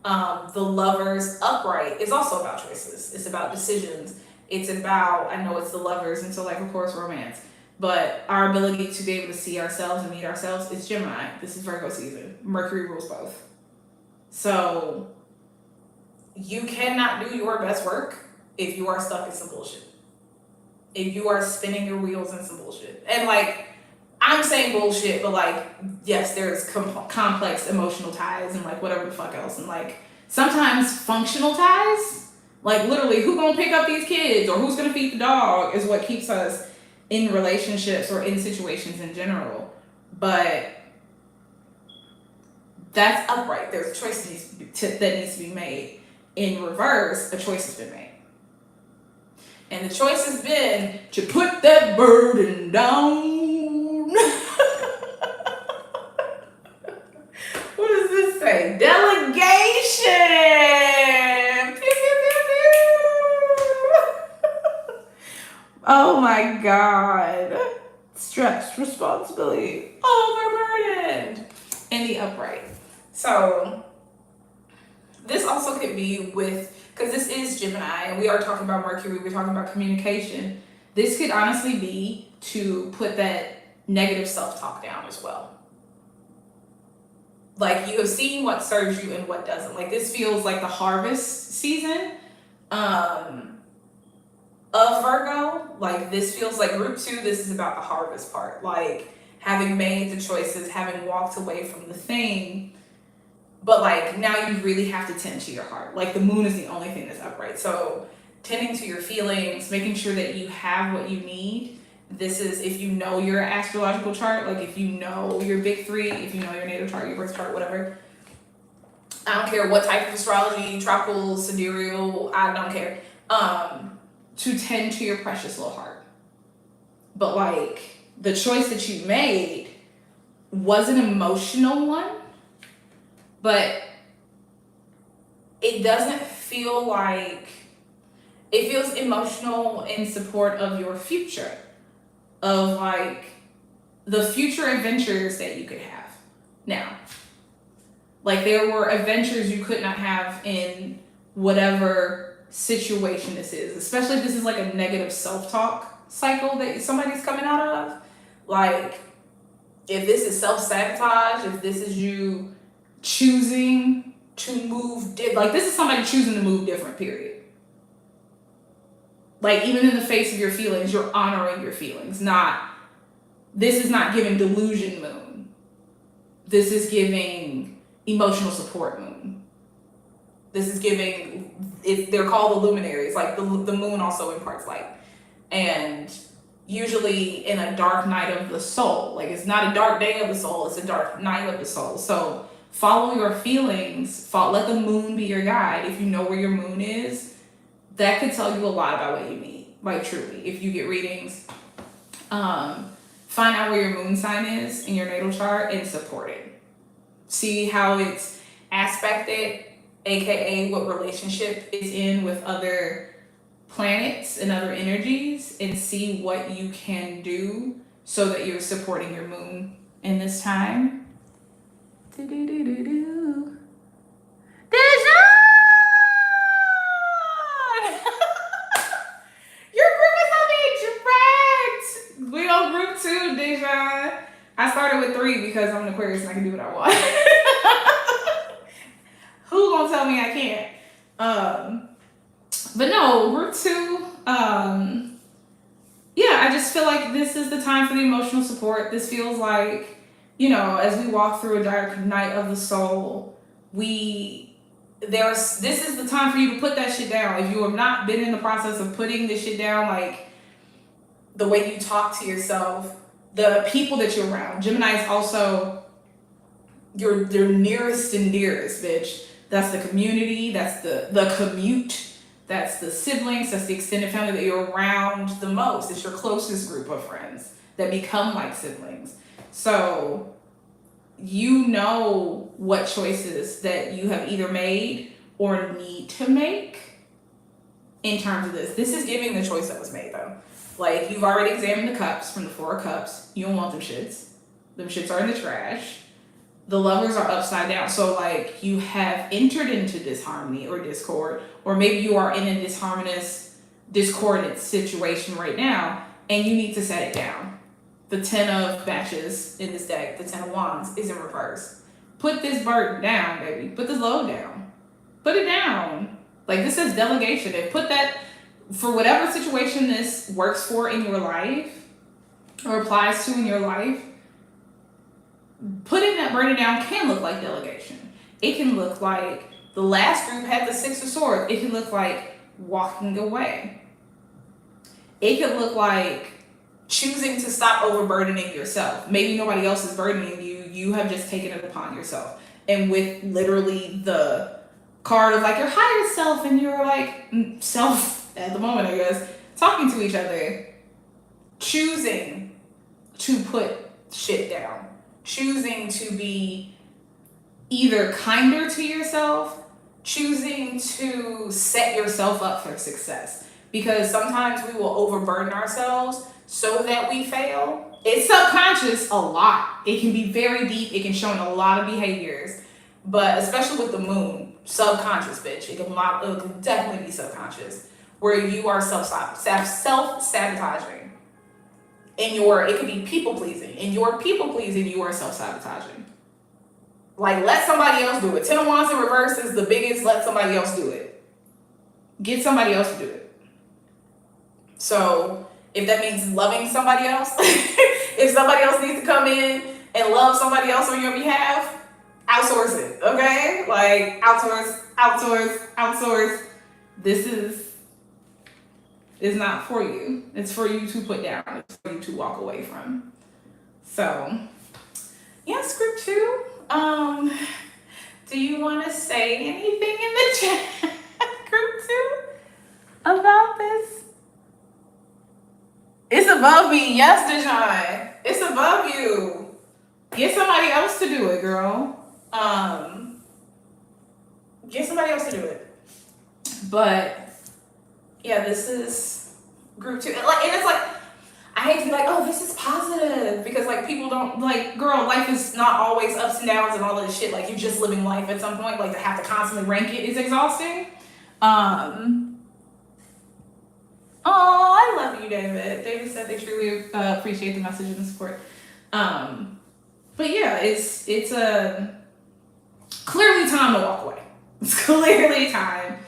Speaker 1: The Lovers upright is also about choices. It's about decisions. It's about, I know it's the Lovers, and so like of course romance, but our ability to be able to see ourselves and meet ourselves is Gemini. This is Virgo season. Mercury rules both. So you cannot do your best work if you are stuck in some bullshit. If you are spinning your wheels in some bullshit. And like, I'm saying bullshit, but like, yes, there's complex emotional ties and like whatever the fuck else. And like, sometimes functional ties, like literally who gonna pick up these kids or who's gonna feed the dog is what keeps us in relationships or in situations in general. But that's upright. There's a choice that needs to be made. In reverse, a choice has been made. And the choice has been to put that burden down. What does this say? Delegation. Pew, pew, pew, pew. Oh my God. Stress, responsibility, overburdened. In the upright. So this also could be with, because this is Gemini and we are talking about Mercury, we're talking about communication. This could honestly be to put that negative self-talk down as well. Like you have seen what serves you and what doesn't. Like this feels like the harvest season of Virgo. Like this feels like group 2, this is about the harvest part. Like having made the choices, having walked away from the thing. But like now you really have to tend to your heart. Like the moon is the only thing that's upright. So tending to your feelings, making sure that you have what you need. This is if you know your astrological chart, like if you know your big 3, if you know your natal chart, your birth chart, whatever. I don't care what type of astrology, tropical, sidereal, I don't care. To tend to your precious little heart. But like the choice that you made was an emotional one. But it doesn't feel like, it feels emotional in support of your future, of like the future adventures that you could have. Now, like there were adventures you could not have in whatever situation this is, especially if this is like a negative self-talk cycle that somebody's coming out of. Like If this is self-sabotage, if this is you choosing to move, like this is somebody choosing to move different, period. Like even in the face of your feelings, you're honoring your feelings. This is not giving delusion moon. This is giving emotional support moon. This is giving, they're called the luminaries, like the moon also imparts light. And usually in a dark night of the soul, like it's not a dark day of the soul, it's a dark night of the soul. So follow your feelings, let the moon be your guide. If you know where your moon is, that could tell you a lot about what you need, like truly. If you get readings, find out where your moon sign is in your natal chart and support it. See how it's aspected, aka what relationship is in with other planets and other energies, and see what you can do so that you're supporting your moon in this time. Do-do-do-do-do. Dejan! Your group is on me, direct! We on group 2, Dejan. I started with 3 because I'm an Aquarius and I can do what I want. Who gonna tell me I can't? But no, group 2, yeah, I just feel like this is the time for the emotional support. This feels like, you know, as we walk through a dark night of the soul, this is the time for you to put that shit down. If you have not been in the process of putting this shit down, like the way you talk to yourself, the people that you're around. Gemini is also your nearest and dearest, bitch. That's the community, that's the commute, that's the siblings, that's the extended family that you're around the most. It's your closest group of friends that become like siblings. So you know what choices that you have either made or need to make in terms of this. This is giving the choice that was made though. Like you've already examined the cups from the 4 of Cups. You don't want them shits. Them shits are in the trash. The Lovers are upside down. So like you have entered into disharmony or discord, or maybe you are in a discordant situation right now and you need to set it down. The 10 of matches in this deck, the 10 of wands is in reverse. Put this burden down, baby. Put this load down. Put it down. Like this is delegation. And put that, for whatever situation this works for in your life or applies to in your life, putting that burden down can look like delegation. It can look like the last group had the 6 of Swords. It can look like walking away. It could look like choosing to stop overburdening yourself. Maybe nobody else is burdening you. You have just taken it upon yourself. And with literally the card of like your higher self and your like self at the moment, I guess, talking to each other, choosing to put shit down. Choosing to be either kinder to yourself, choosing to set yourself up for success. Because sometimes we will overburden ourselves so that we fail. It's subconscious a lot. It can be very deep. It can show in a lot of behaviors. But especially with the moon, subconscious, bitch. It can definitely be subconscious. Where you are self-sabotaging. It could be people-pleasing. In your people-pleasing, you are self-sabotaging. Like, let somebody else do it. 10 of Wands in reverse is the biggest, let somebody else do it. Get somebody else to do it. So, if that means loving somebody else, if somebody else needs to come in and love somebody else on your behalf, outsource it, okay? Like, outsource. This is not for you. It's for you to put down. It's for you to walk away from. So, yes, group 2. Do you want to say anything in the chat, group 2, about this? It's above me. Yes, Dejan. It's above you. Get somebody else to do it, girl. Get somebody else to do it. But yeah, this is group 2. And it's like, I hate to be like, oh, this is positive. Because like people don't, like, girl, life is not always ups and downs and all of this shit. Like you're just living life at some point. Like to have to constantly rank it is exhausting. Oh, I love you, David. David said they truly appreciate the message and the support. it's a clearly time to walk away. It's clearly time.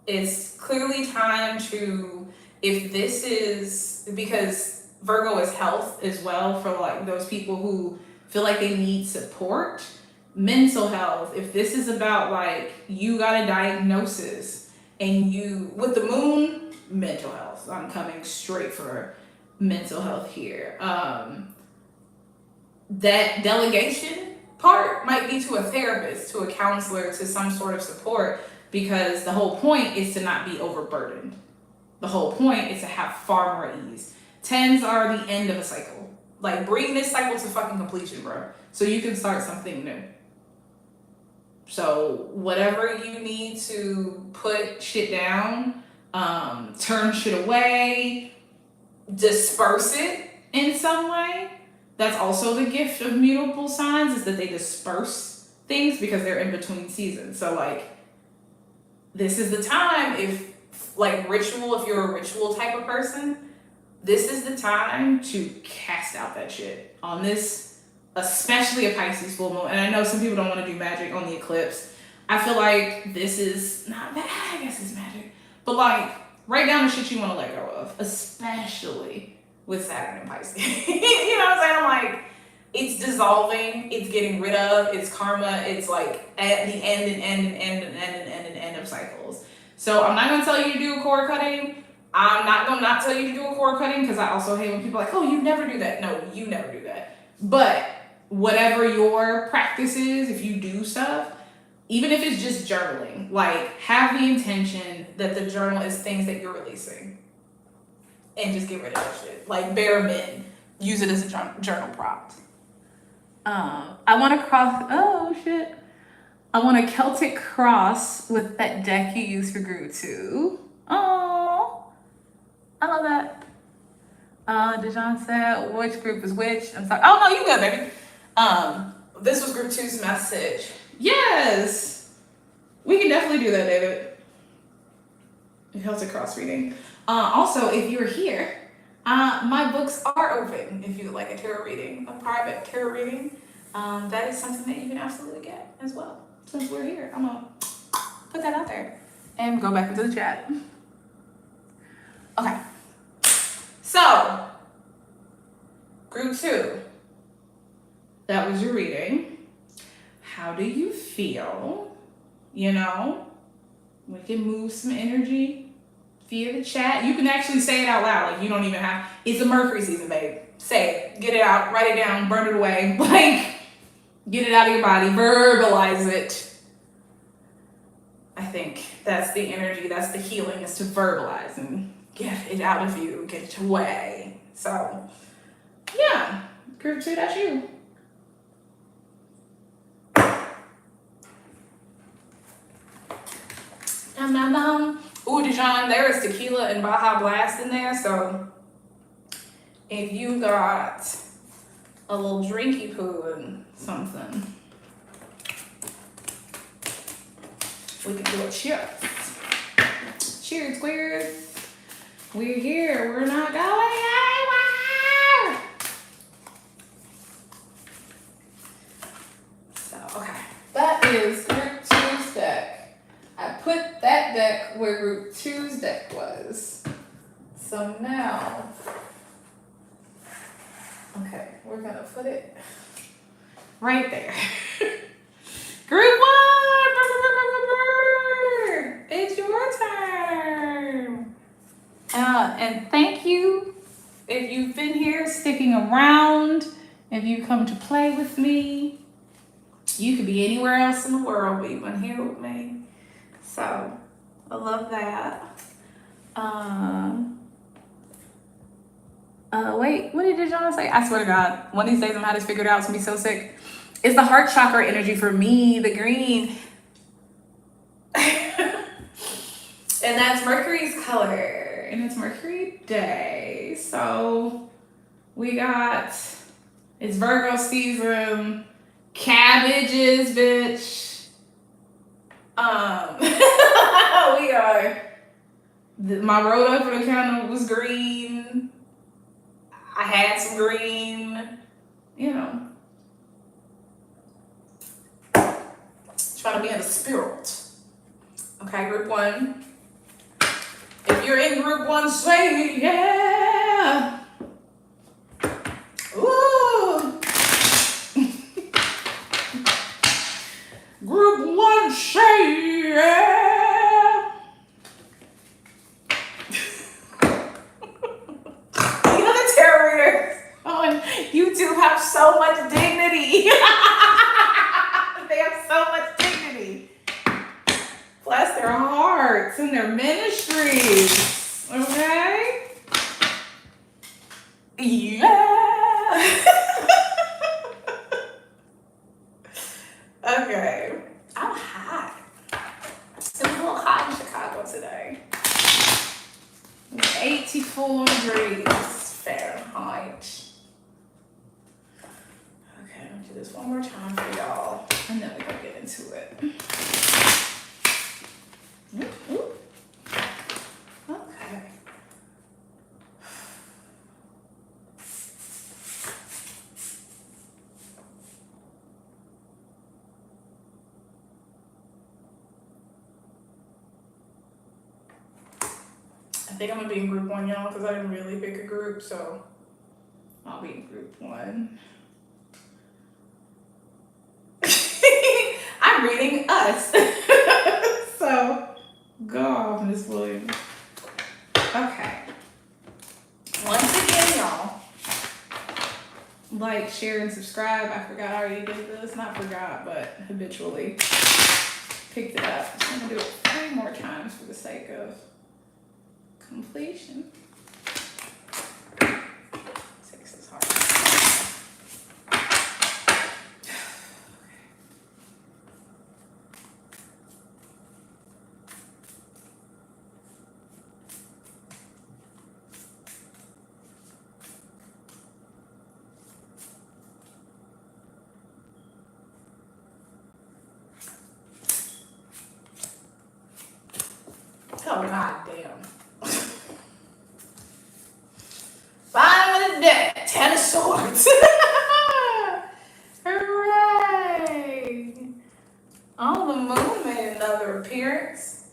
Speaker 1: It's clearly time to, if this is, because Virgo is health as well for like those people who feel like they need support, mental health. If this is about like you got a diagnosis and you, with the moon, mental health. I'm coming straight for mental health here. That delegation part might be to a therapist, to a counselor, to some sort of support, because the whole point is to not be overburdened. The whole point is to have far more ease. 10s are the end of a cycle. Like, bring this cycle to fucking completion, bro, so you can start something new. So whatever you need to put shit down, turn shit away, disperse it in some way. That's also the gift of mutable signs, is that they disperse things because they're in between seasons. So like, this is the time, if like ritual, if you're a ritual type of person, this is the time to cast out that shit on this, especially a Pisces full moon. And I know some people don't want to do magic on the eclipse. I feel like this is not bad. I guess it's magic. But like, write down the shit you want to let go of, especially with Saturn and Pisces. You know what I'm saying? I'm like, it's dissolving, it's getting rid of, it's karma, it's like at the end of cycles. So I'm not gonna tell you to do a cord cutting. I'm not gonna not tell you to do a cord cutting, because I also hate when people are like, oh, you never do that. No, you never do that. But whatever your practice is, if you do stuff, even if it's just journaling, like have the intention that the journal is things that you're releasing, and just get rid of that shit. Like bare min, use it as a journal prompt. I want to cross. Oh shit! I want a Celtic cross with that deck you used for Groove 2. Oh, I love that. Dijon said, which group is which? I'm sorry. Oh no, you good, baby. This was Group 2's message. Yes, we can definitely do that, David. It helps a cross reading. Also, if you're here, my books are open. If you would like a tarot reading, a private tarot reading, that is something that you can absolutely get as well. Since we're here, I'm gonna put that out there and go back into the chat. Okay, so Group 2, that was your reading. How do you feel? You know, we can move some energy via the chat. You can actually say it out loud. Like, you don't even have, it's a Mercury season, babe. Say it, get it out, write it down, burn it away. Like, get it out of your body, verbalize it. I think that's the energy, that's the healing, is to verbalize and get it out of you, get it away. So, yeah, Group 2, that's you. Ooh, Dijon, there is tequila and Baja Blast in there, so if you got a little drinky poo and something, we can do a cheers. Cheers, queers. We're here, we're not going anywhere. So, okay, that is Group 2's deck. I put that deck where Group 2's deck was. So now, okay, we're gonna put it right there. Group 1, it's your turn. And thank you if you've been here sticking around, if you come to play with me. You could be anywhere else in the world, but you've been here with me. So, I love that. Wait, what did John say? I swear to God, one of these days I'm gonna have this figured out. It's gonna be so sick. It's the heart chakra energy for me, the green. And that's Mercury's color. And it's Mercury day. So, we got, it's Virgo season, cabbages, bitch. We are, my road up for the counter was green. I had some green. you know, trying to be in the spirit. Okay, group one. If you're in group one, say yeah. Ooh. Group one, say yeah. The other terrorists on YouTube have so much dignity. They have so much dignity. Bless their hearts and their ministries. Okay? Yeah. Okay. I'm hot. It's a little hot in Chicago today. 84 degrees Fahrenheit. Okay, I'm gonna do this one more time for y'all, and then we're gonna get into it. Ooh. Okay. I think I'm gonna be in group one, y'all, because I didn't really pick a group, so I'll be in group one. I'm reading us. So go off, Miss Williams. Okay. Once again, y'all, like, share, and subscribe. I forgot I already did this. Not forgot, but habitually picked it up. So I'm gonna do it 3 more times for the sake of completion. 6 is hard. Oh, god damn. Bottom of the deck, 10 of swords. Hooray! Oh, the moon made another appearance.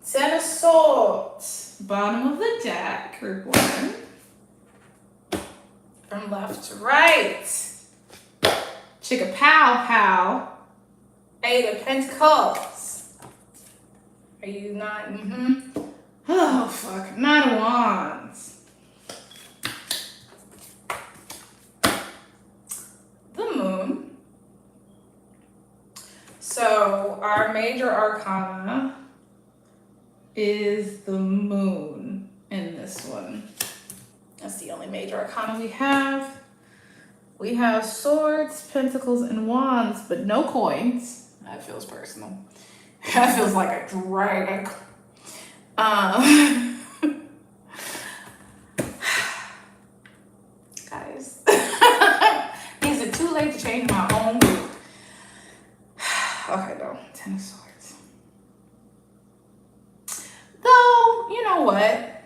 Speaker 1: 10 of swords. Bottom of the deck, group one. From left to right. Chicka pow pow. 8 of pentacles. Are you not? Mm-hmm. Oh, fuck. 9 of wands. The moon. So our major arcana is the moon in this one. That's the only major arcana we have. We have swords, pentacles, and wands, but no coins. That feels personal. That feels like a drag. Guys, is it too late to change my own group? Okay, no, 10 of swords. Though, you know what?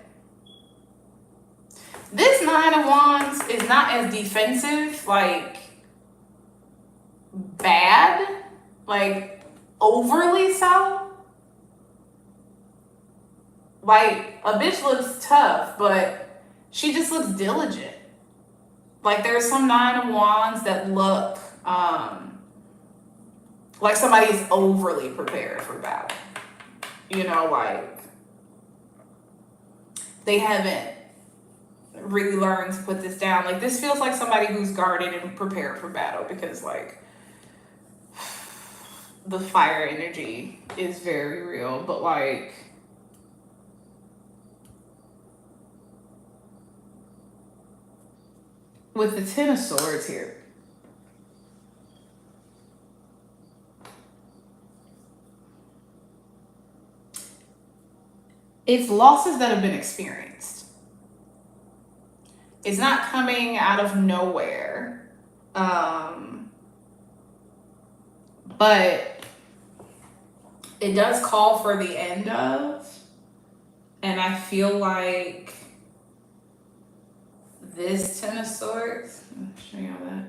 Speaker 1: This 9 of wands is not as defensive, like, bad, like, overly so. Like, a bitch looks tough, but she just looks diligent. Like, there's some 9 of wands that look like somebody is overly prepared for battle. You know, like, they haven't really learned to put this down. Like, this feels like somebody who's guarded and prepared for battle, because, like, the fire energy is very real, but, like, with the 10 of swords here, it's losses that have been experienced. It's not coming out of nowhere. But it does call for the end of, and I feel like this Ten of Swords. I'll show y'all that.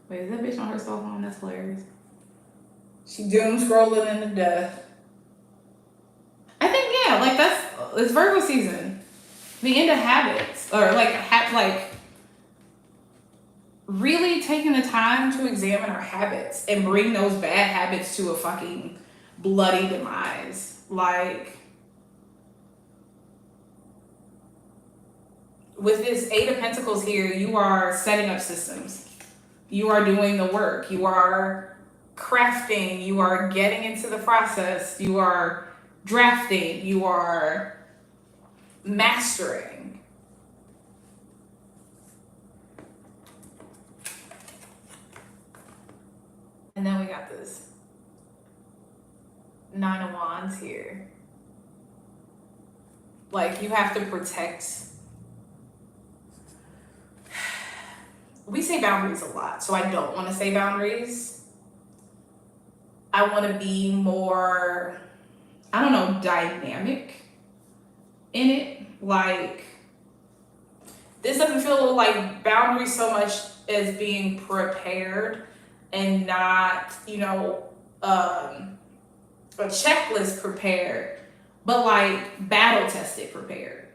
Speaker 1: Wait, is that bitch on her cell phone? That's hilarious. She doom scrolling into death. I think, yeah, like it's Virgo season. The end of habits, or like really taking the time to examine our habits and bring those bad habits to a fucking bloody demise. Like, with this Eight of Pentacles here, you are setting up systems. You are doing the work. You are crafting. You are getting into the process. You are drafting. You are mastering. And then we got this Nine of Wands here. Like, you have to protect. We say boundaries a lot, so I don't want to say boundaries. I want to be more, I don't know, dynamic in it. Like, this doesn't feel like boundaries so much as being prepared and not, a checklist prepared, but like battle tested prepared.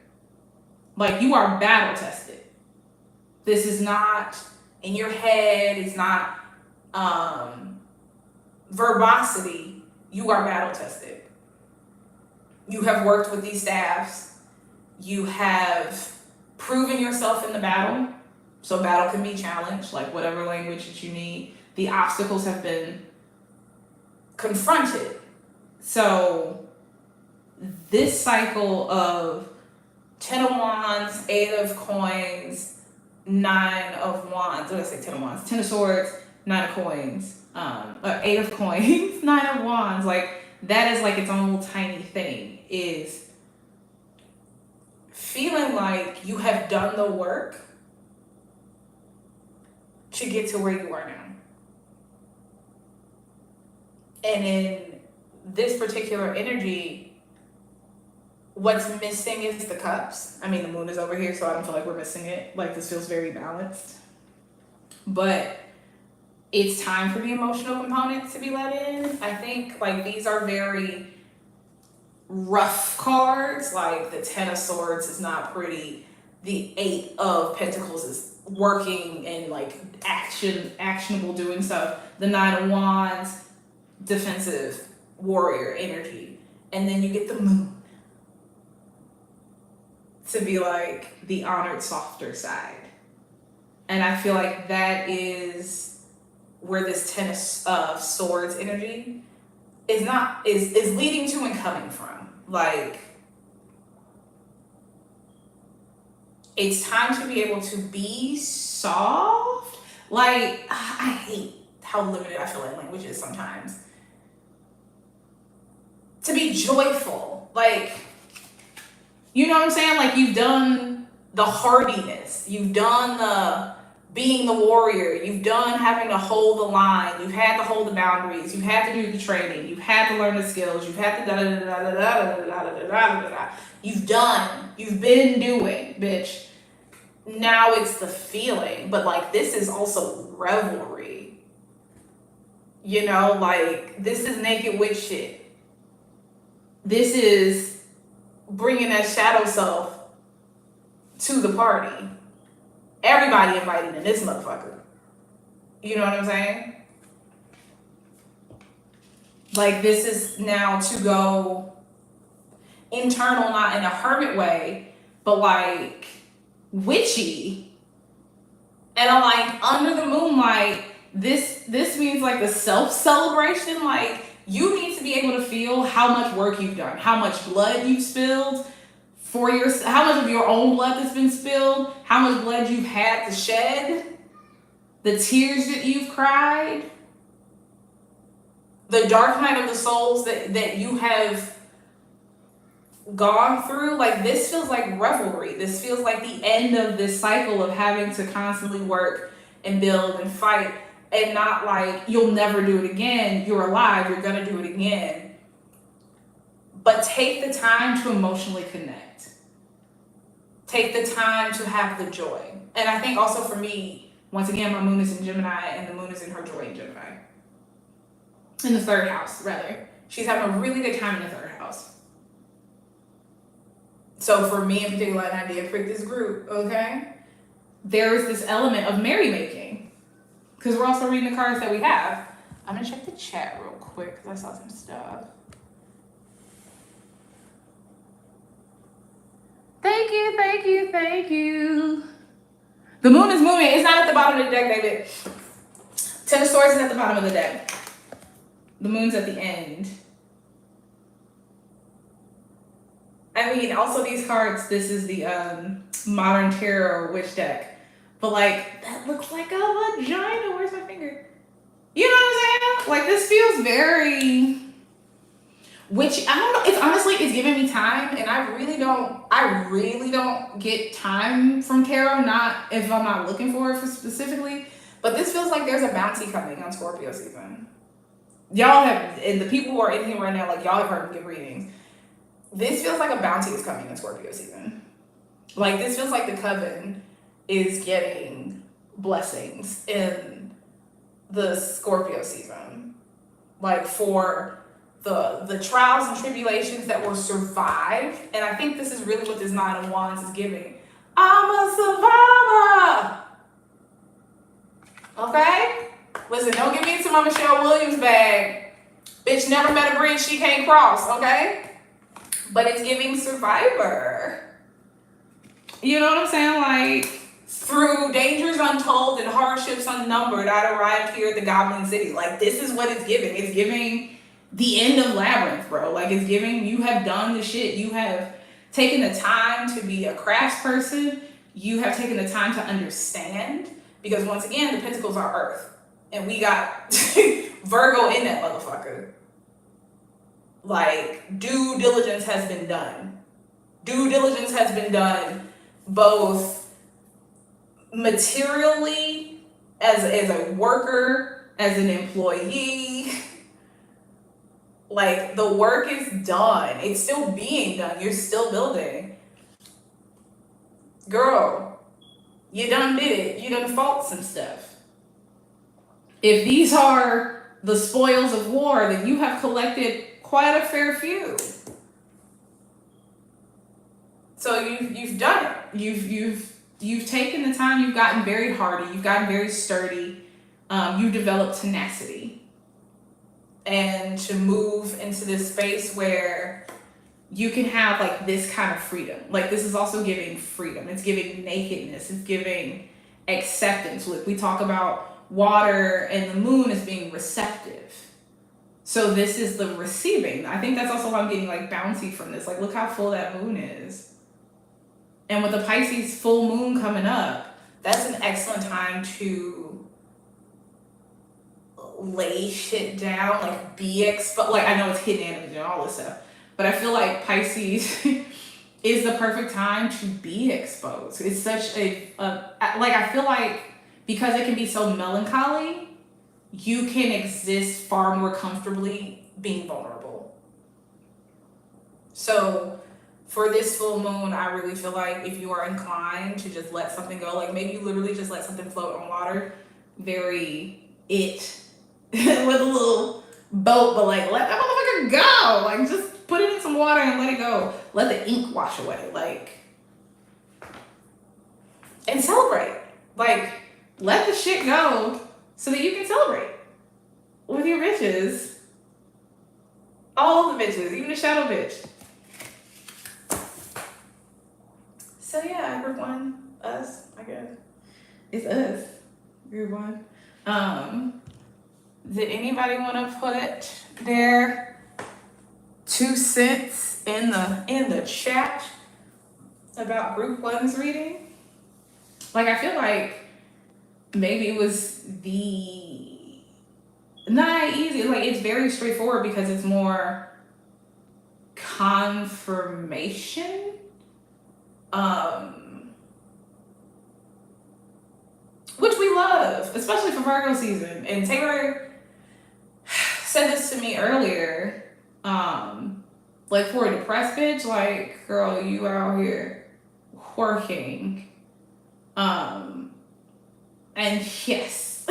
Speaker 1: Like, you are battle tested. This is not in your head. It's not verbosity. You are battle tested. You have worked with these staffs. You have proven yourself in the battle. So battle can be challenged, like whatever language that you need. The obstacles have been confronted. So this cycle of Ten of Wands, Eight of Coins, Nine of Wands, what did I say? Ten of Wands, Ten of Swords, Nine of Coins, Eight of Coins, Nine of Wands. Like, that is like its own little tiny thing, is feeling like you have done the work to get to where you are now. And in this particular energy, what's missing is the cups. I mean, the moon is over here, so I don't feel like we're missing it. Like, this feels very balanced. But it's time for the emotional component to be let in. I think, like, these are very rough cards. Like, the Ten of Swords is not pretty. The Eight of Pentacles is working and, like, actionable doing stuff. The Nine of Wands, defensive warrior energy. And then you get the moon to be like the honored, softer side. And I feel like that is where this Ten of Swords energy is leading to and coming from. Like, it's time to be able to be soft. Like, I hate how limited I feel like language is sometimes. To be joyful. Like, you know what I'm saying? Like, you've done the hardiness. You've done the being the warrior. You've done having to hold the line. You've had to hold the boundaries. You've had to do the training. You've had to learn the skills. You've had to da-da-da-da-da-da-da-da-da-da-da-da. You've done. You've been doing, bitch. Now it's the feeling. But, like, this is also revelry. You know, like, this is naked witch shit. This is bringing that shadow self to the party. Everybody invited in this motherfucker. You know what I'm saying? Like, this is now to go internal, not in a hermit way, but like witchy. And I'm like, under the moonlight, this means like the self-celebration. Like, you need to be able to feel how much work you've done, how much blood you've spilled how much of your own blood that's been spilled, how much blood you've had to shed, the tears that you've cried, the dark night of the souls that you have gone through. Like, this feels like revelry. This feels like the end of this cycle of having to constantly work and build and fight. And not like, you'll never do it again. You're alive. You're going to do it again. But take the time to emotionally connect. take the time to have the joy. And I think also for me, once again, my moon is in Gemini and the moon is in her joy in Gemini. In the third house, rather. She's having a really good time in the third house. So for me in particular, and I did pick this group, okay? There's this element of merrymaking. Because we're also reading the cards that we have. I'm going to check the chat real quick because I saw some stuff. Thank you, thank you, thank you. The moon is moving. It's not at the bottom of the deck, David. Ten of Swords is at the bottom of the deck. The moon's at the end. I mean, also these cards, this is the Modern Tarot Witch deck. But like, that looks like a vagina. Where's my finger? You know what I'm saying? Like, this feels very... Which, I don't know, it's honestly, it's giving me time, and I really don't get time from tarot, not if I'm not looking for it specifically, but this feels like there's a bounty coming on Scorpio season. Y'all have, and the people who are in here right now, like, y'all have heard me give readings. This feels like a bounty is coming in Scorpio season. Like, this feels like the coven is getting blessings in the Scorpio season. Like, for the trials and tribulations that were survived, and I think this is really what this Nine of Wands is giving. I'm a survivor. Okay? Listen, don't get me into my Michelle Williams bag. Bitch never met a bridge she can't cross, okay? But it's giving survivor. You know what I'm saying? Like, through dangers untold and hardships unnumbered, I arrived here at the Goblin City. Like, this is what it's giving. It's giving the end of Labyrinth, bro. Like, it's giving, you have done the shit. You have taken the time to be a craftsperson. You have taken the time to understand. Because once again, the Pentacles are Earth. And we got Virgo in that motherfucker. Like, due diligence has been done. Due diligence has been done both materially, as a worker, as an employee. Like, the work is done. It's still being done. You're still building. Girl, you done did it. You done fought some stuff. If these are the spoils of war, then you have collected quite a fair few. So you've done it. You've taken the time. You've gotten very hardy. You've gotten very sturdy. You've developed tenacity. And to move into this space where you can have like this kind of freedom. Like, this is also giving freedom. It's giving nakedness. It's giving acceptance. Look, we talk about water and the moon as being receptive. So this is the receiving. I think that's also why I'm getting like bounty from this. Like, look how full that moon is. And with the Pisces full moon coming up, that's an excellent time to lay shit down, like be exposed. Like, I know it's hidden energy and all this stuff, but I feel like Pisces is the perfect time to be exposed. It's such like, I feel like because it can be so melancholy, you can exist far more comfortably being vulnerable. So for this full moon, I really feel like if you are inclined to just let something go, like maybe you literally just let something float on water, very with a little boat, but like, let that motherfucker go. Like, just put it in some water and let it go. Let the ink wash away. Like, and celebrate. Like, let the shit go so that you can celebrate with your bitches. All the bitches, even the shadow bitch. So yeah, group one, us, I guess. It's us, group one. Did anybody want to put their 2 cents in the chat about group one's reading? Like, I feel like maybe it was not easy. Like, it's very straightforward because it's more confirmation. Which we love, especially for Virgo season. And Taylor said this to me earlier. Like, for a depressed bitch, like, girl, you out here. working. And yes,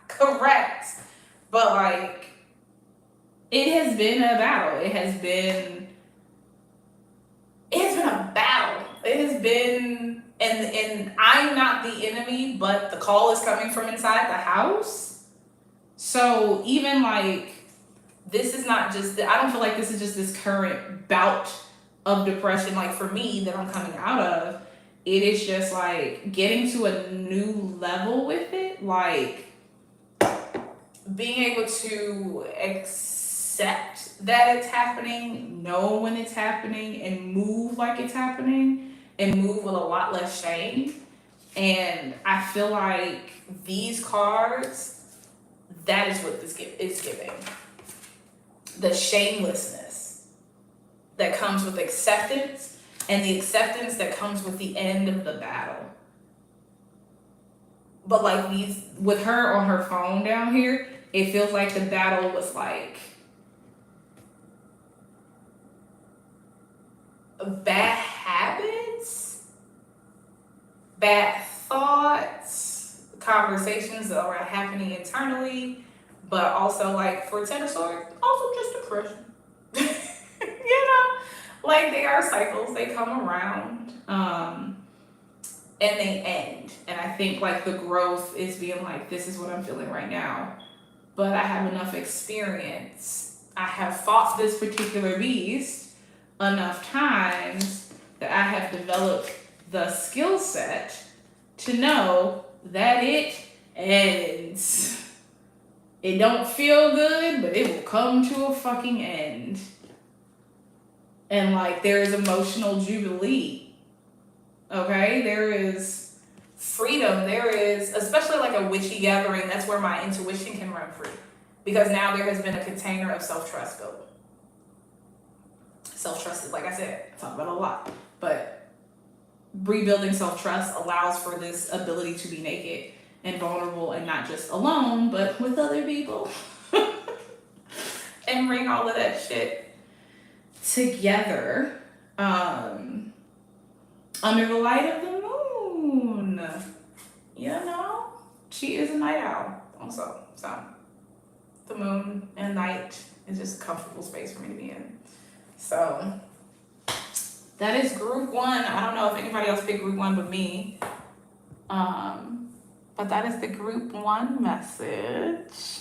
Speaker 1: correct. But like, it has been a battle. It has been a battle. It has been, and I'm not the enemy, but the call is coming from inside the house. So even like, this is not just, I don't feel like this is just this current bout of depression, like for me, that I'm coming out of. It is just like getting to a new level with it, like being able to accept that it's happening, know when it's happening, and move like it's happening, and move with a lot less shame. And I feel like these cards, that is what this is giving. The shamelessness that comes with acceptance, and the acceptance that comes with the end of the battle. But like these, with her on her phone down here, it feels like the battle was like bad habits, bad thoughts, conversations that are happening internally, but also like for Ten of Swords, also just depression. You know, like they are cycles, they come around, and they end. And I think like the growth is being like, this is what I'm feeling right now, but I have enough experience. I have fought this particular beast enough times that I have developed the skill set to know that it ends. It don't feel good, but it will come to a fucking end. And like there is emotional jubilee. Okay? There is freedom. There is, especially like a witchy gathering, that's where my intuition can run free. Because now there has been a container of self-trust built. Self-trust is, like I said, I talk about it a lot. But rebuilding self-trust allows for this ability to be naked and vulnerable, and not just alone, but with other people. And bring all of that shit together under the light of the moon. You know, she is a night owl also. So the moon and night is just a comfortable space for me to be in. So that is group one. I don't know if anybody else picked group one but me. But that is the group one message.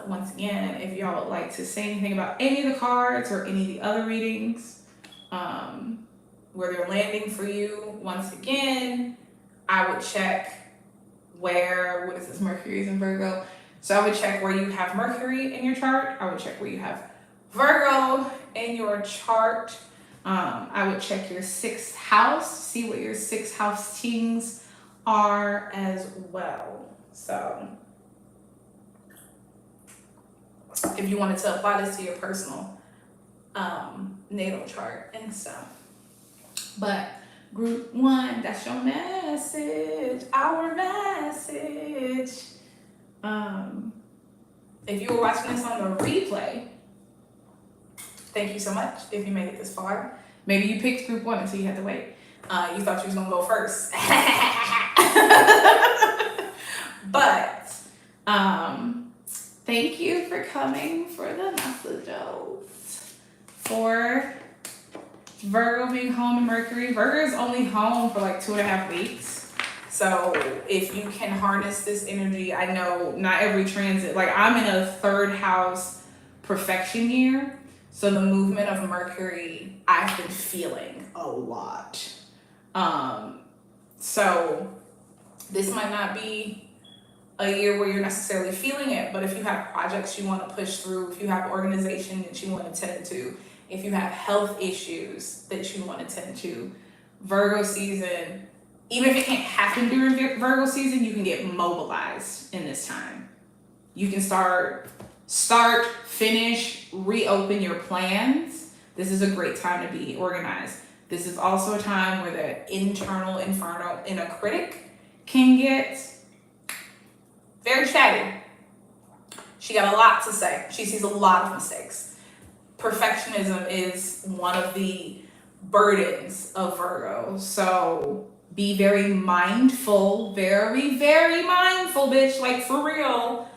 Speaker 1: Once again, if y'all would like to say anything about any of the cards or any of the other readings, where they're landing for you, once again, I would check where, what is this, Mercury is in Virgo. So I would check where you have Mercury in your chart. I would check where you have Virgo in your chart. I would check your 6th house, see what your 6th house tings are as well. So if you wanted to apply this to your personal natal chart and stuff. But group one, that's your message, our message. If you were watching this on the replay, thank you so much if you made it this far. Maybe you picked group one until you had to wait. You thought you was gonna go first. But thank you for coming for the messages. For Virgo being home in Mercury. Virgo is only home for like 2.5 weeks. So if you can harness this energy, I know not every transit, like I'm in a 3rd house perfection year. So the movement of Mercury, I've been feeling a lot. So this might not be a year where you're necessarily feeling it, but if you have projects you want to push through, if you have organization that you want to tend to, if you have health issues that you want to tend to, Virgo season, even if it can't happen during Virgo season, you can get mobilized in this time. You can start, finish, reopen your plans. This is a great time to be organized. This is also a time where the internal inner critic can get very chatty. She got a lot to say. She sees a lot of mistakes. Perfectionism is one of the burdens of Virgo. So be very mindful, very, very mindful, bitch, like for real,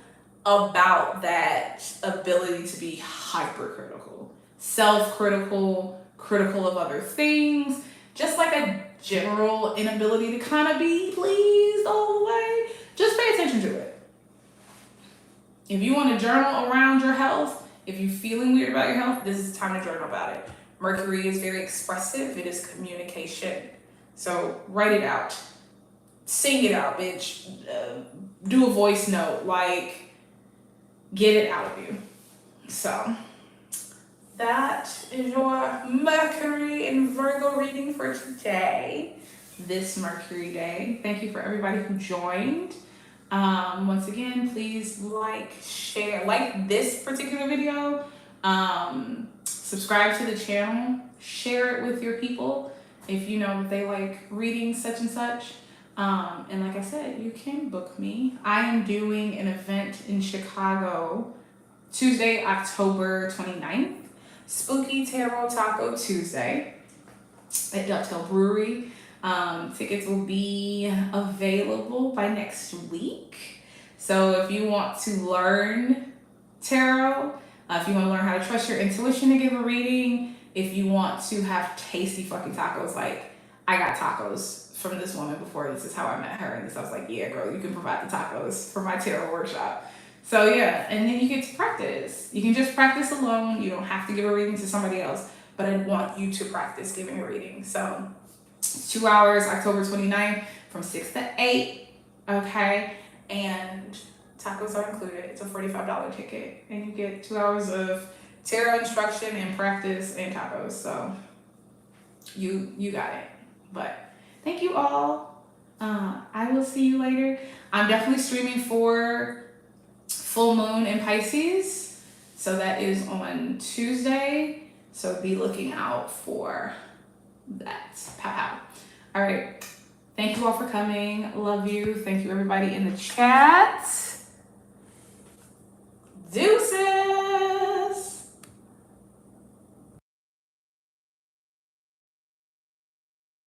Speaker 1: about that ability to be hypercritical, self-critical, critical of other things, just like a general inability to kind of be pleased all the way. Just pay attention to it. If you want to journal around your health, if you're feeling weird about your health, this is the time to journal about it. Mercury is very expressive. It is communication. So write it out. Sing it out, bitch. Do a voice note. Like, get it out of you. So that is your Mercury and Virgo reading for today, this Mercury day. Thank you for everybody who joined. Once again, please like, share, like this particular video, subscribe to the channel, share it with your people if you know that they like reading such and such. And like I said, you can book me. I am doing an event in Chicago Tuesday, October 29th, Spooky Tarot Taco Tuesday at Dovetail Brewery. Tickets will be available by next week. So if you want to learn tarot, if you want to learn how to trust your intuition to give a reading, if you want to have tasty fucking tacos, like I got tacos from this woman before. This is how I met her. And I was like, yeah, girl, you can provide the tacos for my tarot workshop. So yeah, and then you get to practice. You can just practice alone. You don't have to give a reading to somebody else, but I want you to practice giving a reading. So 2 hours, October 29th from 6 to 8, okay? And tacos are included. It's a $45 ticket, and you get 2 hours of tarot instruction and practice and tacos. So you got it. But thank you all. I will see you later. I'm definitely streaming for full moon in Pisces. So that is on Tuesday. So be looking out for that. Pow. All right. Thank you all for coming. Love you. Thank you everybody in the chat.